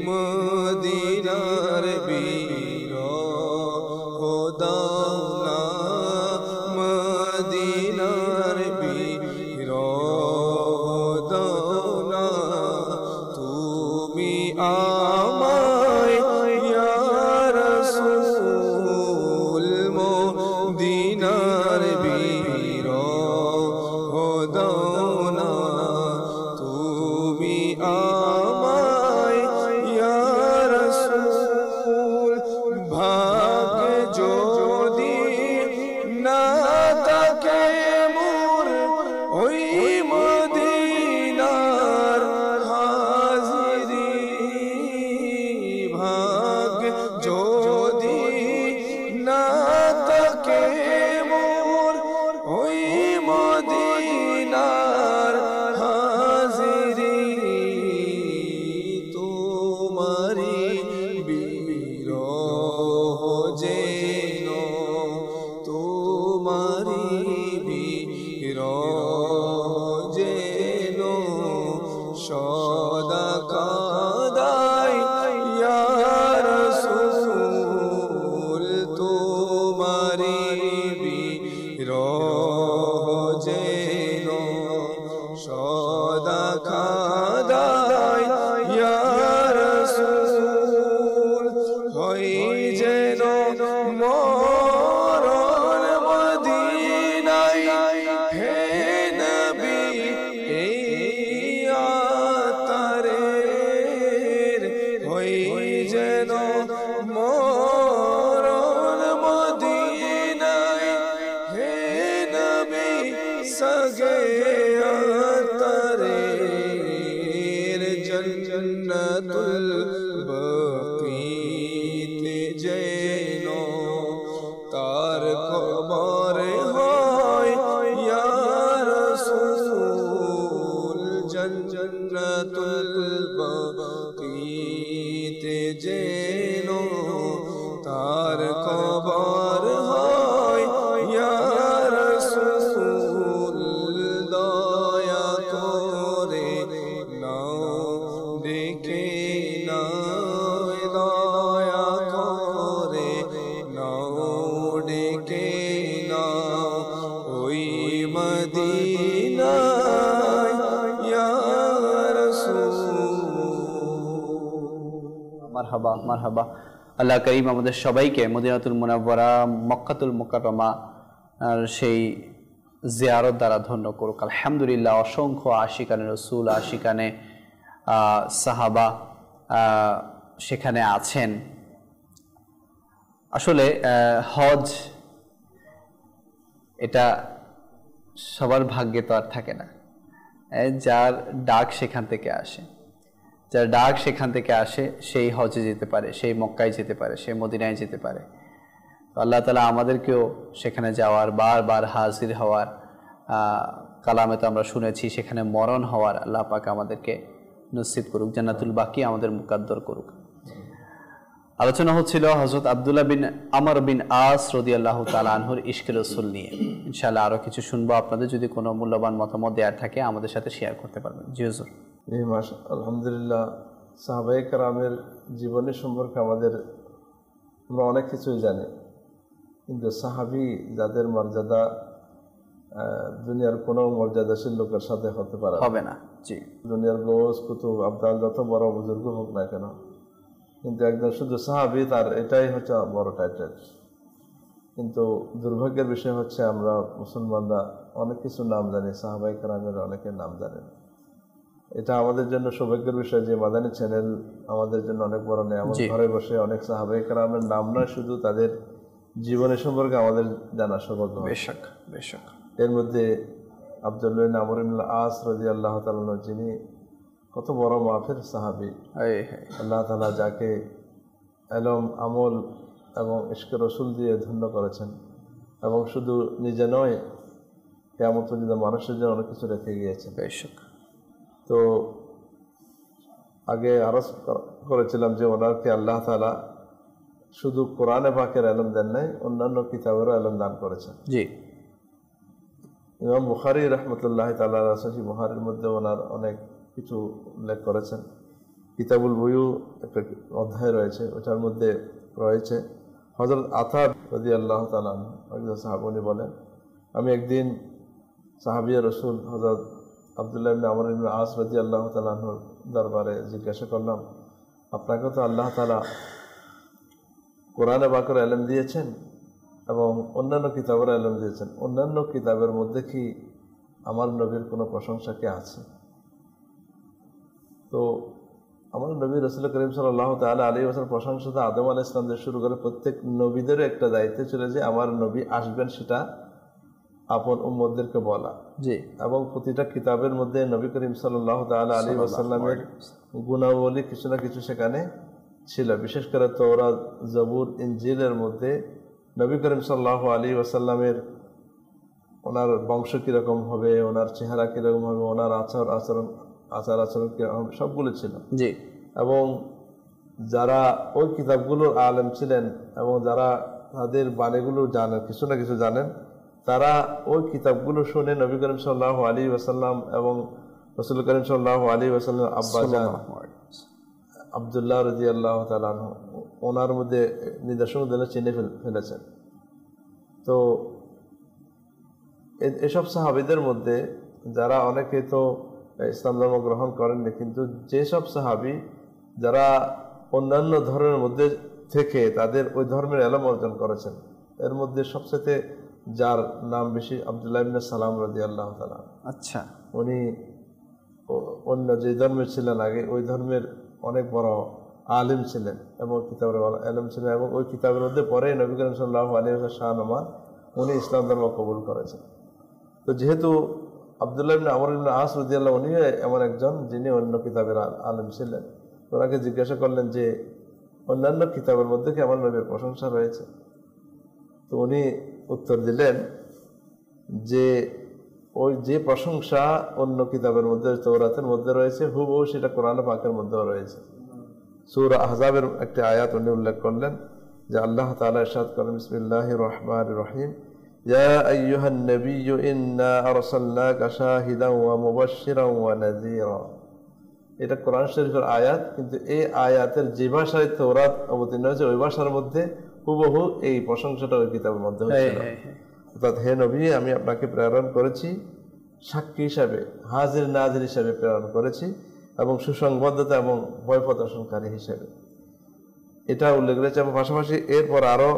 C: मदीनार बीर होदाना मदीनार बीर होदाना तुमी आमाय या रसूल मदीनार बीर होदाना तुमी आमाय या रसूल भाग्य जोदी ना ताके मोर ओई मदीनार हाजिरी भाग्य जोदी ना ताके मोर ओई मदीनार हाजिरी तुम्हारी বিরহ যেন তোমারি বিরহ যেন সদা কাদাই ইয়া রাসূল তোমারি বিরহ যেন সদা কাদাই ইয়া রাসূল হই যেন মরণ মদিনায় হে নবী এই আতারের হই যেন মরণ মদিনায় হে নবী সগে আতারের জন্নতুল বকিতে যেন তার কবর হয় ইয়া রাসূল জন্নতুল বকিতে যেন তার কবর হয় ইয়া রাসূল দয়া করে নাও ডেকে নাও দয়া করে নাও ডেকে নাও ওই মদিনায় ইয়া রাসূল।
B: মারহাবা মারহাবা। আল্লাহ করিম আমাদের সবাইকে মদিনাতুল মুনাওয়ারা মক্কাতুল মুকাররমা আর সেই জিয়ারত দ্বারা ধন্য করুক। আলহামদুলিল্লাহ, অসংখ্য আশিকানে রসুল, আশিকানে সাহাবা সেখানে আছেন। আসলে হজ এটা সবার ভাগ্যে তো আর থাকে না। যার ডাক সেখান থেকে আসে, যার ডাক সেখান থেকে আসে সেই হজে যেতে পারে, সেই মক্কায় যেতে পারে, সেই মদিনায় যেতে পারে। আল্লাহ তাআলা আমাদেরকেও সেখানে যাওয়ার, বারবার হাজির হওয়ার, কালামে তো আমরা শুনেছি সেখানে মরণ হওয়ার আল্লাহ পাক আমাদেরকে নসিব করুক, জান্নাতুল বাকি আমাদের মুকাদ্দর করুক। আলোচনা হচ্ছিল হযরত আব্দুল্লাহ বিন আমর বিন আস রাদিয়াল্লাহু তাআলা আনহুর ইশকে রাসূল নিয়ে। ইনশাআল্লাহ আরো কিছু শুনবো। আপনাদের যদি কোনো মূল্যবান মতামত দেওয়ার থাকে আমাদের সাথে শেয়ার করতে পারবেন। জি হুজুর।
D: আলহামদুলিল্লাহ, সাহাবায়ে কেরামের জীবনী সম্পর্কে আমরা অনেক কিছুই জানি, কিন্তু সাহাবী যাদের মর্যাদা দুনিয়ার কোনো মর্যাদাশীল লোকের সাথে হতে পারে
B: হবে না। জি,
D: দুনিয়ার গোস কুতুব আবদাল যত বড় বুজুর্গ হোক না কেন, কিন্তু একজন শুধু সাহাবী, তার এটাই হচ্ছে বড় টাইটেল। কিন্তু দুর্ভাগ্যের বিষয় হচ্ছে আমরা মুসলমানরা অনেক কিছু নাম জানি, সাহাবায়ে কেরামের অনেকের নাম জানি না। এটা আমাদের জন্য সৌভাগ্যের বিষয় যে মাদানী চ্যানেল আমাদের জন্য অনেক বড় নিয়ামত। ঘরে বসে অনেক সাহাবায়ে কেরামের নাম নয়, শুধু তাদের জীবনের সম্পর্কে আমাদের জানা সৌভাগ্য। বেশক বেশক। এর মধ্যে আব্দুল্লাহ বিন আমর বিন আস রাদিয়াল্লাহু তাআলা, যিনি কত বড় মাফের সাহাবী, আল্লাহ তাআলা যাকে ইলম আমল এবং ইশকে রসুল দিয়ে ধন্য করেছেন, এবং শুধু নিজে নয়, কিয়ামত পর্যন্ত মানুষের জন্য অনেক কিছু রেখে গিয়েছেন। তো আগে আরজ করেছিলাম যে ওনাকে আল্লাহ তাআলা শুধু কোরআনে পাকের ইলম দেন নাই, অন্যান্য কিতাবেরও ইলম দান করেছেন।
B: জি।
D: ইমাম বুখারী রাহমাতুল্লাহি তাআলা সহিহ বুখারীর মধ্যে ওনার অনেক কিছু উল্লেখ করেছেন। কিতাবুল বুয়ু একটা অধ্যায় রয়েছে, ওটার মধ্যে রয়েছে হযরত আতা রাদিয়াল্লাহু তাআলা একজন সাহাবী বলেন, আমি একদিন সাহাবিয়ে রাসূল হযরত আব্দুল্লাহ ইবনে আমর ইবনে আস রাদিয়াল্লাহু তাআলা আনহুর দরবারে জিজ্ঞাসা করলাম, আপনাকে তো আল্লাহ তাআলা কোরআনে পাকের ইলম দিয়েছেন এবং অন্যান্য কিতাবের ইলম দিয়েছেন, অন্যান্য কিতাবের মধ্যে কি আমার নবীর কোনো প্রশংসা কি আছে? তো আমার নবী রাসূল করিম সাল্লাল্লাহু তাআলা আলাইহি ওয়াসাল্লাম প্রশংসা তো আদম আলাইহিস সালাম থেকে শুরু করে প্রত্যেক নবীদেরও একটা দায়িত্ব ছিল যে আমার নবী আসবেন সেটা আপন উম্মতদেরকে বলা।
B: জি।
D: এবং প্রতিটা কিতাবের মধ্যে নবী করিম সাল্লাল্লাহু তাআলা আলাইহি ওয়াসাল্লামের গুণাবলী কিছু না কিছু সেখানে ছিল। বিশেষ করে তাওরাত, জবুর, ইনজিলের মধ্যে নবী করিম সাল্লাল্লাহু আলাইহি ওয়াসাল্লামের ওনার বংশ কীরকম হবে, ওনার চেহারা কীরকম হবে, ওনার আচার আচরণ কীরকম, সবগুলো ছিল।
B: জি।
D: এবং যারা ওই কিতাবগুলোর আলেম ছিলেন এবং যারা তাদের বাণীগুলো জানেন, কিছু না কিছু জানেন, তারা ওই কিতাবগুলো শুনে নবী করিম সাল্লাল্লাহু আলাইহি ওয়াসাল্লাম এবং রাসূল করিম সাল্লাল্লাহু আলাইহি ওয়াসাল্লাম আব্বাজান আব্দুল্লাহ রাদিয়াল্লাহু তাআলা আনহু ওনার মধ্যে নিদর্শনগুলো চিনে ফেলেছেন। তো এসব সাহাবীদের মধ্যে যারা অনেকে তো ইসলাম ধর্ম গ্রহণ করেননি, কিন্তু যেসব সাহাবী যারা অন্যান্য ধর্মের মধ্যে থেকে তাদের ওই ধর্মের ইলম অর্জন করেছেন, এর মধ্যে সবচেয়ে যার নাম বেশি আব্দুল্লাহ ইবনে সালাম রাদিয়াল্লাহু তাআলা।
B: আচ্ছা।
D: উনি অন্য যে ধর্মের ছিলেন আগে, ওই ধর্মের অনেক বড় আলিম ছিলেন এবং কিতাবের ইলম ছিলেন, এবং ওই কিতাবের মধ্যে পরে নবী করিম সাল্লাল্লাহু আলাইহি ওয়াসাল্লাম শাহনমা উনি ইসলাম ধর্ম কবুল করেছেন। তো যেহেতু আব্দুল্লাহ ইবনে আমর ইবনে আস রাদিয়াল্লাহু উনি এমন একজন যিনি অন্য কিতাবের আলিম ছিলেন, ওনাকে জিজ্ঞাসা করলেন যে অন্যান্য কিতাবের মধ্যে কি আমার নবীর প্রশংসা রয়েছে? তো উনি উত্তর দিলেন যে ওই যে প্রশংসা অন্য কিতাবের মধ্যে, তাওরাতের মধ্যে রয়েছে, হুবহু সেটা কোরআন পাকের মধ্যেও রয়েছে। সূরা আহজাবের একটি আয়াত উনি উল্লেখ করলেন যে আল্লাহ তাআলা ইরশাদ করেন, বিসমিল্লাহির রহমানির রহিম, ইয়া আইয়ুহান নাবিয়্যু ইন্না আরসালনাকা শাহিদান ওয়া মুবাশশিরান ওয়া নাযীরা। এটা কোরআন শরীফের আয়াত, কিন্তু এই আয়াতের যে ভাষায় তাওরাত অবতীর্ণ হয়েছে ওই ভাষার মধ্যে হুবহু এই প্রশংসাটা ওই কিতাবের মধ্যে হয়েছিল। অর্থাৎ হে নবী, আমি আপনাকে প্রেরণ করেছি সাক্ষী হিসাবে, হাজির নাজির হিসাবে প্রেরণ করেছি, এবং সুসংবাদদাতা এবং ভয় প্রদর্শনকারী হিসেবে, এটা উল্লেখ রয়েছে। এবং পাশাপাশি এরপর আরও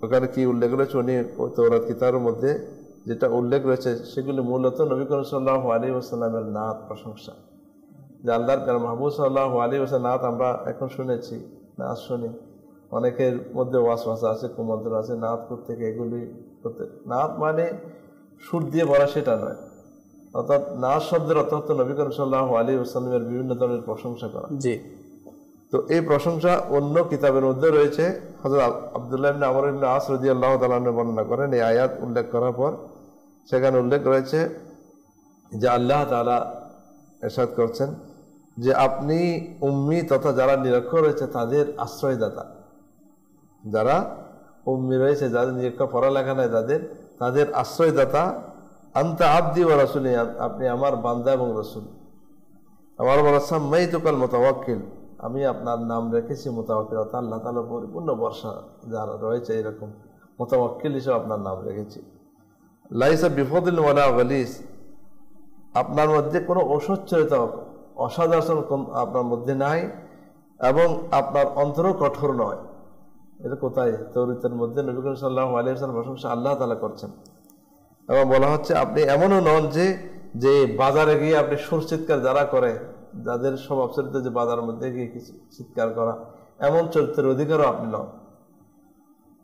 D: ওখানে কি উল্লেখ রয়েছে, উনি তাওরাত কিতাবের মধ্যে যেটা উল্লেখ রয়েছে সেগুলি মূলত নবী করিম সাল্লাল্লাহু আলাইহি ওয়াসাল্লামের নাত প্রশংসা, যে আল্লাহর প্যারা মাহবুব সাল্লাল্লাহু আলাইহি ওয়াসাল্লাম নাত আমরা এখন শুনেছি, নাচ শুনি, অনেকের মধ্যে ওয়াসওয়াসা আছে, কুমন্ত্র আছে, নাত করতে এগুলি করতে। নাত মানে সুর দিয়ে বলা সেটা নয়, অর্থাৎ নাচ শব্দের অর্থ হচ্ছে নবী করিম সাল্লাল্লাহু আলাইহি ওয়াসাল্লামের বিভিন্ন ধরনের প্রশংসা করা।
B: জি।
D: তো এই প্রশংসা অন্য কিতাবের মধ্যে রয়েছে। হযরত আব্দুল্লাহ ইবনে আমর ইবনে আস রাদিয়াল্লাহু তাআলা আনহু বর্ণনা করেন, এই আয়াত উল্লেখ করার পর সেখানে উল্লেখ রয়েছে যে আল্লাহ তাআলা ইরশাদ করছেন যে আপনি উম্মি তথা যারা নিরক্ষর রয়েছে তাদের আশ্রয়দাতা, যারা উম্মি রয়েছে, যাদের নিরক্ষর পড়ালেখা নেই, তাদের আশ্রয়দাতা। আনতা আবদি ওয়া রাসূলি, আপনি আমার বান্দা এবং রাসূল। আমার বলা সাম্মাইতুকাল মুতাওয়াক্কিল, আমি আপনার নাম রেখেছি মুতাওয়াক্কিল, অর্থাৎ আল্লাহ তাআলা পরিপূর্ণ ভরসা যারা রয়েছে এরকম মুতাওয়াক্কিল হিসেবে আপনার নাম রেখেছি। লাইসা বিফদিল ওয়ালা গালিস, আপনার মধ্যে কোনো অসচ্ছলতা, অসৎ আচরণ আপনার মধ্যে নাই, এবং আপনার অন্তরও কঠোর নয়। এটা কোথায়? তাওরাতের মধ্যে নবী করিম সাল্লাল্লাহু আলাইহি ওয়াসাল্লাম প্রশংসা আল্লাহ তাআলা করছেন। এবং বলা হচ্ছে আপনি এমনও নন যে বাজারে গিয়ে আপনি সুর চিৎকার যারা করে, যাদের স্বভাব চরিত্র যে বাজারের মধ্যে গিয়ে কিছু চিৎকার করা, এমন চরিত্রের অধিকারও আপনি নন।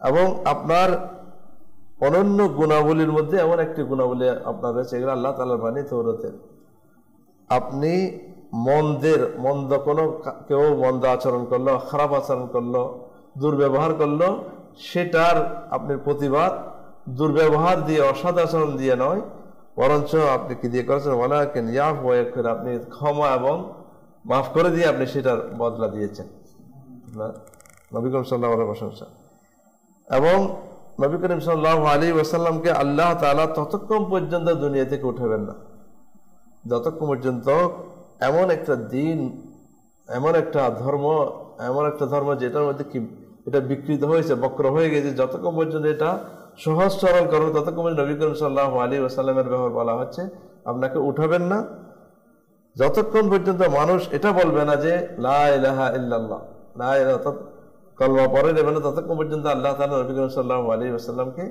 D: এবং আপনার অনন্য গুণাবলীর মধ্যে এমন একটি গুণাবলী আপনার রয়েছে, এগুলো আল্লাহ তাআলার বাণী তাওরাতের। আপনি মন্দ কোনো কেউ মন্দ আচরণ করলো, খারাপ আচরণ করলো, দুর্ব্যবহার করলো সেটার আপনি প্রতিবাদ দুর্ব্যবহার দিয়ে অসৎ আচরণ দিয়ে নয়, বরঞ্চ আপনি কি দিয়ে করেছেন ওয়ালাকিন ইয়াফু ওয়া ইয়াগফির, আপনি ক্ষমা এবং মাফ করে দিয়ে আপনি সেটার বদলা দিয়েছেন। নবী করিম সাল্লাল্লাহু আলাইহি প্রশংসা। এবং নবী করিম সাল্লাল্লাহু আলাইহি ওয়াসাল্লামকে আল্লাহ তাআলা ততক্ষণ পর্যন্ত দুনিয়া থেকে উঠাবেন না যতক্ষণ পর্যন্ত এমন একটা দিন, এমন একটা ধর্ম যেটার মধ্যে কি এটা বিকৃত হয়েছে, বক্র হয়ে গেছে, যতক্ষণ পর্যন্ত এটা সহজ সরল করো ততক্ষণ পর্যন্ত নবী করিম সাল্লাল্লাহু আলাইহি ওয়াসাল্লামের ব্যাপারে বলা হচ্ছে আপনাকে উঠাবেন না যতক্ষণ পর্যন্ত মানুষ এটা বলবে না যে লা ইলাহা ইল্লাল্লাহ, লা ইলাহা কলমা পড়ে নেবেন না, ততক্ষণ পর্যন্ত আল্লাহ তাআলা নবী করিম সাল্লাল্লাহু আলাইহি ওয়াসাল্লামকে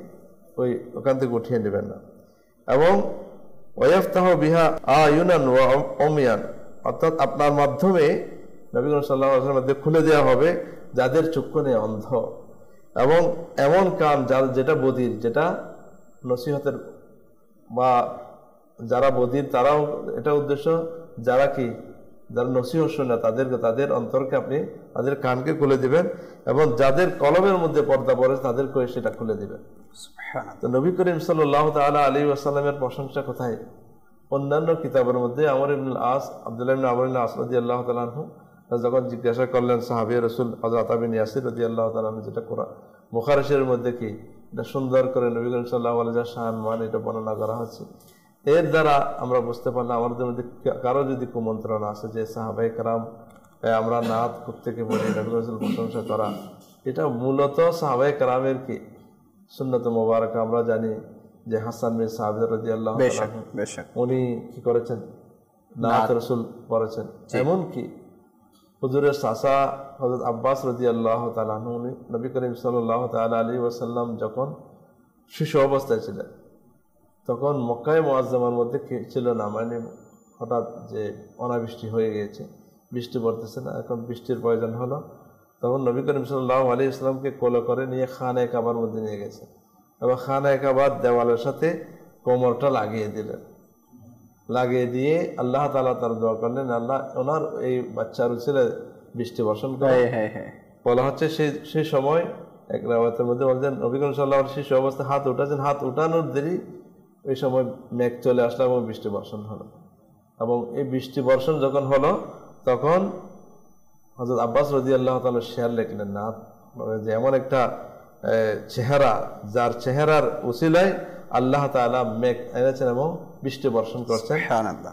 D: ওখান থেকে উঠিয়ে নেবেন না। এবং ওয়াফতাহু বিহা আয়ুনান ওয়া উমিয়ান, অর্থাৎ আপনার মাধ্যমে নবী করিম সাল্লাল্লাহু আলাইহি ওয়াসাল্লাম খুলে দেওয়া হবে যাদের চক্ষু নেই, অন্ধ, এবং এমন কান যেটা বধির, যেটা নসিহতের বা যারা বধির তারাও এটা উদ্দেশ্য, যারা নসিহত শোনে তাদের অন্তরকে আপনি তাদের কানকে খুলে দিবেন, এবং যাদের কলমের মধ্যে পর্দা পড়ে তাদেরকে সেটা খুলে দিবেন। তো নবী করিম সাল্লাল্লাহু তাআলা আলাইহি ওয়াসাল্লামের প্রশংসা কোথায়? অন্যান্য কিতাবের মধ্যে আমর ইবনে আস, আব্দুল্লাহ ইবনে আমর ইবনে আস রাদিয়াল্লাহু তাআলা আনহু যখন জিজ্ঞাসা করলেন সাহাবী রাসূল হযরত আবু ইয়াসির রাদিয়াল্লাহু তাআলা আনহু, যেটা কোরআন বুখারী শরীফের মধ্যে কি এটা সুন্দর করে নবী করিম সাল্লাল্লাহু আলাইহি ওয়াসাল্লাম শান এটা বর্ণনা করা হচ্ছে। এর দ্বারা আমরা বুঝতে পারলাম আমাদের মধ্যে কারো যদি কুমন্ত্রণা আছে যে সাহাবায়ে কেরাম আমরা নাত থেকে বলি নবী রাসূল প্রশংসা করা, এটা মূলত সাহাবায়ে কেরামের কি সুন্নাত মুবারাকা। আমরা জানি যে হাসান বিন সাবিত রাদিয়াল্লাহু তাআলা উনি কি করেছেন, নাত রাসূল পড়েছেন। এমনকি হুজুরের চাচা হযরত আব্বাস রাদিয়াল্লাহু তাআলা আনহু নবী করিম সাল্লাল্লাহু তাআলা আলাইহি ওয়াসাল্লাম যখন শিশু অবস্থায় ছিলেন তখন মক্কায়ে মুআজ্জামার মধ্যে ছিল না, মানে হঠাৎ যে অনাবৃষ্টি হয়ে গিয়েছে, বৃষ্টি পড়তেছে না, এখন বৃষ্টির প্রয়োজন হলো, তখন নবী করিম সাল্লাল্লাহু আলাইহি ওয়াসাল্লামকে কোলে করে নিয়ে খানায়ে কাবার মধ্যে নিয়ে গেছে এবং খানায়ে কাবার দেওয়ালের সাথে কোমরটা লাগিয়ে দিলেন। লাগিয়ে দিয়ে আল্লাহ তাআলা তার দোয়া করলেন, আল্লাহ ওনার এই বাচ্চার উছিলে বৃষ্টি বর্ষণ করে। বলা হচ্ছে সেই সময় এক রাওয়াতের মধ্যে বলছেন নবী করিম সাল্লাল্লাহু আলাইহি ওয়াসাল্লাম শিশু অবস্থায় হাত উঠাচ্ছেন, হাত উঠানোর দেরি ওই সময় মেঘ চলে আসলো এবং বৃষ্টি বর্ষণ হলো। এবং এই বৃষ্টি বর্ষণ যখন হলো তখন হযরত আব্বাস রাদিয়াল্লাহু তাআলা শেয়ার লিখলেন না যে এমন একটা চেহারা যার চেহারার উসিলায় আল্লাহ তাআলা মেঘ এনেছেন এবং বৃষ্টি বর্ষণ করছেন,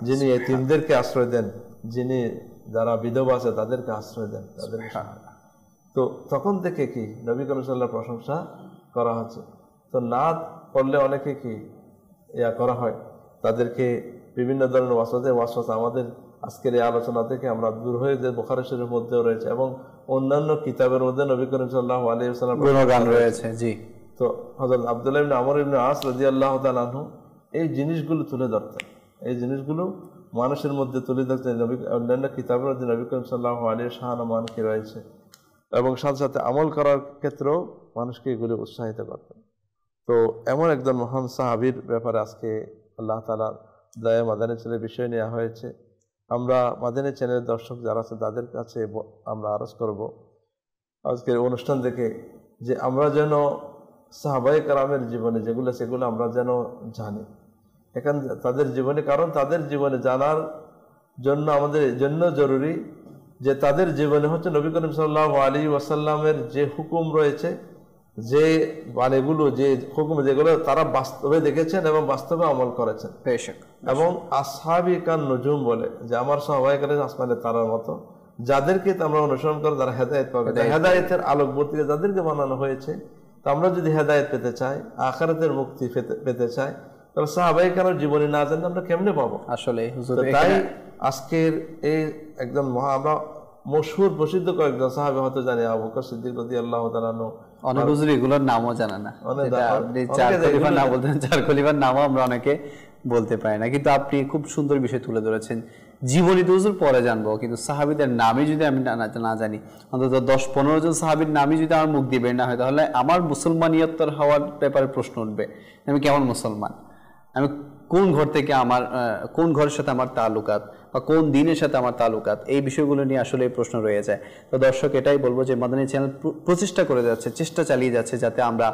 D: যিনি এতিমদেরকে আশ্রয় দেন, যিনি যারা বিধবা আছে তাদেরকে আশ্রয় দেন, তাদেরকে। তো তখন থেকে কি নবী করিম সাল্লাল্লাহু আলাইহি ওয়াসাল্লাম প্রশংসা করা হচ্ছে। তো নাত পড়লে অনেকে কি করা হয়, তাদেরকে বিভিন্ন ধরনের ওয়াসওয়াসা আমাদের আজকের এই আলোচনা থেকে আমরা দূর হয়ে যে বুখারী শরীফের মধ্যেও রয়েছে এবং অন্যান্য কিতাবের মধ্যে নবী করিম সাল্লাল্লাহু আলাইহি ওয়াসাল্লাম গুণগান রয়েছে। জি, তো হযরত আব্দুল্লাহ ইবনে আমর ইবনে আস রাদিয়াল্লাহু তাআলা আনহু এই জিনিসগুলো তুলে ধরতেন, এই জিনিসগুলো মানুষের মধ্যে তুলে ধরতেন। অন্যান্য কিতাবের মধ্যে নবী করিম সাল্লাল্লাহু আলাইহি ওয়াসাল্লাম কি রয়েছে এবং সাথে সাথে আমল করার ক্ষেত্রেও মানুষকে এগুলো উৎসাহিত করতেন। তো এমন একজন মহান সাহাবীর ব্যাপারে আজকে আল্লাহ তাআলা দয়া মাদানী চ্যানেলের বিষয় নেওয়া হয়েছে। আমরা মাদানী চ্যানেলের দর্শক যারা আছে তাদের কাছে আমরা আরজ করব আজকের অনুষ্ঠান দেখে যে আমরা যেন সাহাবায়ে কেরামের জীবনে যেগুলো সেগুলো আমরা যেন জানি এখন তাদের জীবনে, কারণ তাদের জীবনে জানার জন্য আমাদের জন্য জরুরি যে তাদের জীবনে হচ্ছে নবী করিম সাল্লাল্লাহু আলাইহি ওয়াসাল্লামের যে হুকুম রয়েছে, যে বাণীগুলো, যে হুকুম যেগুলো তারা বাস্তবে দেখেছেন এবং বাস্তবে আমল করেছেন। এবং আসহাবী কান নুজুম বলে যে আমার সাহাবায়ে কেরাম আসমানের তারার মতো, যাদেরকে আমরা অনুসরণ করে তারা হেদায়েত পাবে। হেদায়েতের আলোকবর্তিকা যাদেরকে বানানো হয়েছে, তো আমরা যদি হেদায়েত পেতে চাই, আখিরাতের মুক্তি পেতে চাই, তাহলে সাহাবায়ে কেরামের জীবনী না জানলে আমরা কেমনে পাবো? আসলে তাই আজকের এই একজন আমরা মশহুর প্রসিদ্ধ কয়েকজন সাহাবী হয়তো জানি, আবু বকর সিদ্দিক রাদিয়াল্লাহু তাআলা আনহু,
B: অনেক হুজুর এগুলোর নামও জানে না, চার খলিফার নাম বলতেন, চার খলিফার নামও আমরা অনেকে বলতে পারি না। কিন্তু আপনি খুব সুন্দর বিষয় তুলে ধরেছেন। জীবনী তো হুজুর পরে জানবো, কিন্তু সাহাবীদের নামই যদি আমি না জানি, অন্তত 10-15 জন সাহাবীর নামই যদি আমার মুখ দিয়ে বের না হয়, তাহলে আমার মুসলমানিয়ত্তর হওয়ার ব্যাপারে প্রশ্ন উঠবে, আমি কেমন মুসলমান, আমি কোন ঘর থেকে, আমার কোন ঘরের সাথে আমার তালুকাত, বা কোন দিনের সাথে আমার তালুকাত, এই বিষয়গুলো নিয়ে আসলে প্রশ্ন রয়ে যায়। তো দর্শক এটাই বলবো যে মাদানী চ্যানেল প্রচেষ্টা করে যাচ্ছে, চেষ্টা চালিয়ে যাচ্ছে যাতে আমরা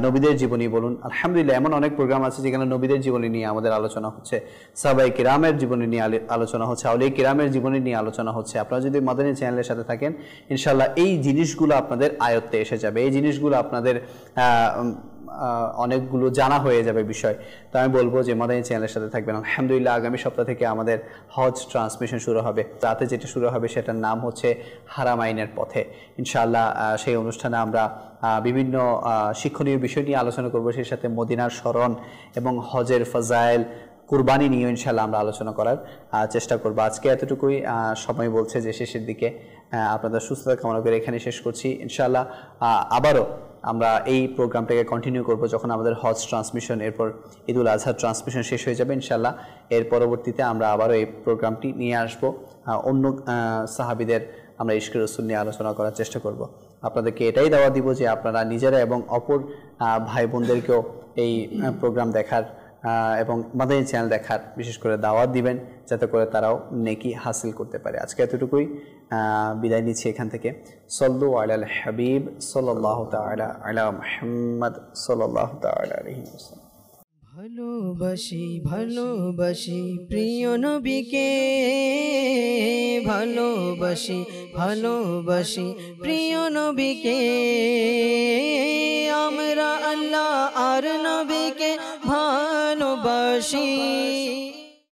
B: নবীদের জীবনী বলুন, আলহামদুলিল্লাহ এমন অনেক প্রোগ্রাম আছে যেখানে নবীদের জীবনী নিয়ে আমাদের আলোচনা হচ্ছে, সাহাবায়ে কিরামের জীবনী নিয়ে আলোচনা হচ্ছে, আউলিয়া কিরামের জীবনী নিয়ে আলোচনা হচ্ছে। আপনারা যদি মাদানী চ্যানেলের সাথে থাকেন ইনশাআল্লাহ এই জিনিসগুলো আপনাদের আয়ত্তে এসে যাবে, এই জিনিসগুলো আপনাদের অনেকগুলো জানা হয়ে যাবে বিষয়। তো আমি বলবো যে মাদানী চ্যানেলের সাথে থাকবেন। আলহামদুলিল্লাহ আগামী সপ্তাহ থেকে আমাদের হজ ট্রান্সমিশন শুরু হবে। রাতে যেটা শুরু হবে সেটার নাম হচ্ছে হারামাইনের পথে। ইনশাআল্লাহ সেই অনুষ্ঠানে আমরা বিভিন্ন শিক্ষণীয় বিষয় নিয়ে আলোচনা করব, সেই সাথে মদিনার স্মরণ এবং হজের ফাজাইল, কুরবানি নিয়ে ইনশাআল্লাহ আমরা আলোচনা করার চেষ্টা করব। আজকে এতটুকুই, সময় বলছে যে শেষের দিকে। আপনাদের সুস্থতা কামনা করে এখানে শেষ করছি। ইনশাআল্লাহ আবারও আমরা এই প্রোগ্রামটাকে কন্টিনিউ করব যখন আমাদের হজ ট্রান্সমিশন, এরপর ঈদুল আজহার ট্রান্সমিশন শেষ হয়ে যাবে ইনশাআল্লাহ। এর পরবর্তীতে আমরা আবারও এই প্রোগ্রামটি নিয়ে আসব, অন্য সাহাবীদের আমরা ইশকে রাসূল নিয়ে আলোচনা করার চেষ্টা করব। আপনাদেরকে এটাই দাওয়াত দিব যে আপনারা নিজেরা এবং অপর ভাই বোনদেরকেও এই প্রোগ্রাম দেখার এবং মাদানী চ্যানেল দেখার বিশেষ করে দাওয়াত দিবেন, যাতে করে তারাও নেকি হাসিল করতে পারে। আজকে এতটুকুই, বিদায় নিচ্ছি এখান থেকে। সল্লু আলাল হাবিব সাল্লাল্লাহু তাআলা আলা মুহাম্মদ সাল্লাল্লাহু তাআলা আলাইহি ওয়াসাল্লাম।
A: ভালোবাসি ভালোবাসি প্রিয় নবীকে, ভালোবাসি ভালোবাসি প্রিয় নবীকে, আমরা আল্লাহ আর নবীকে ভালোবাসি।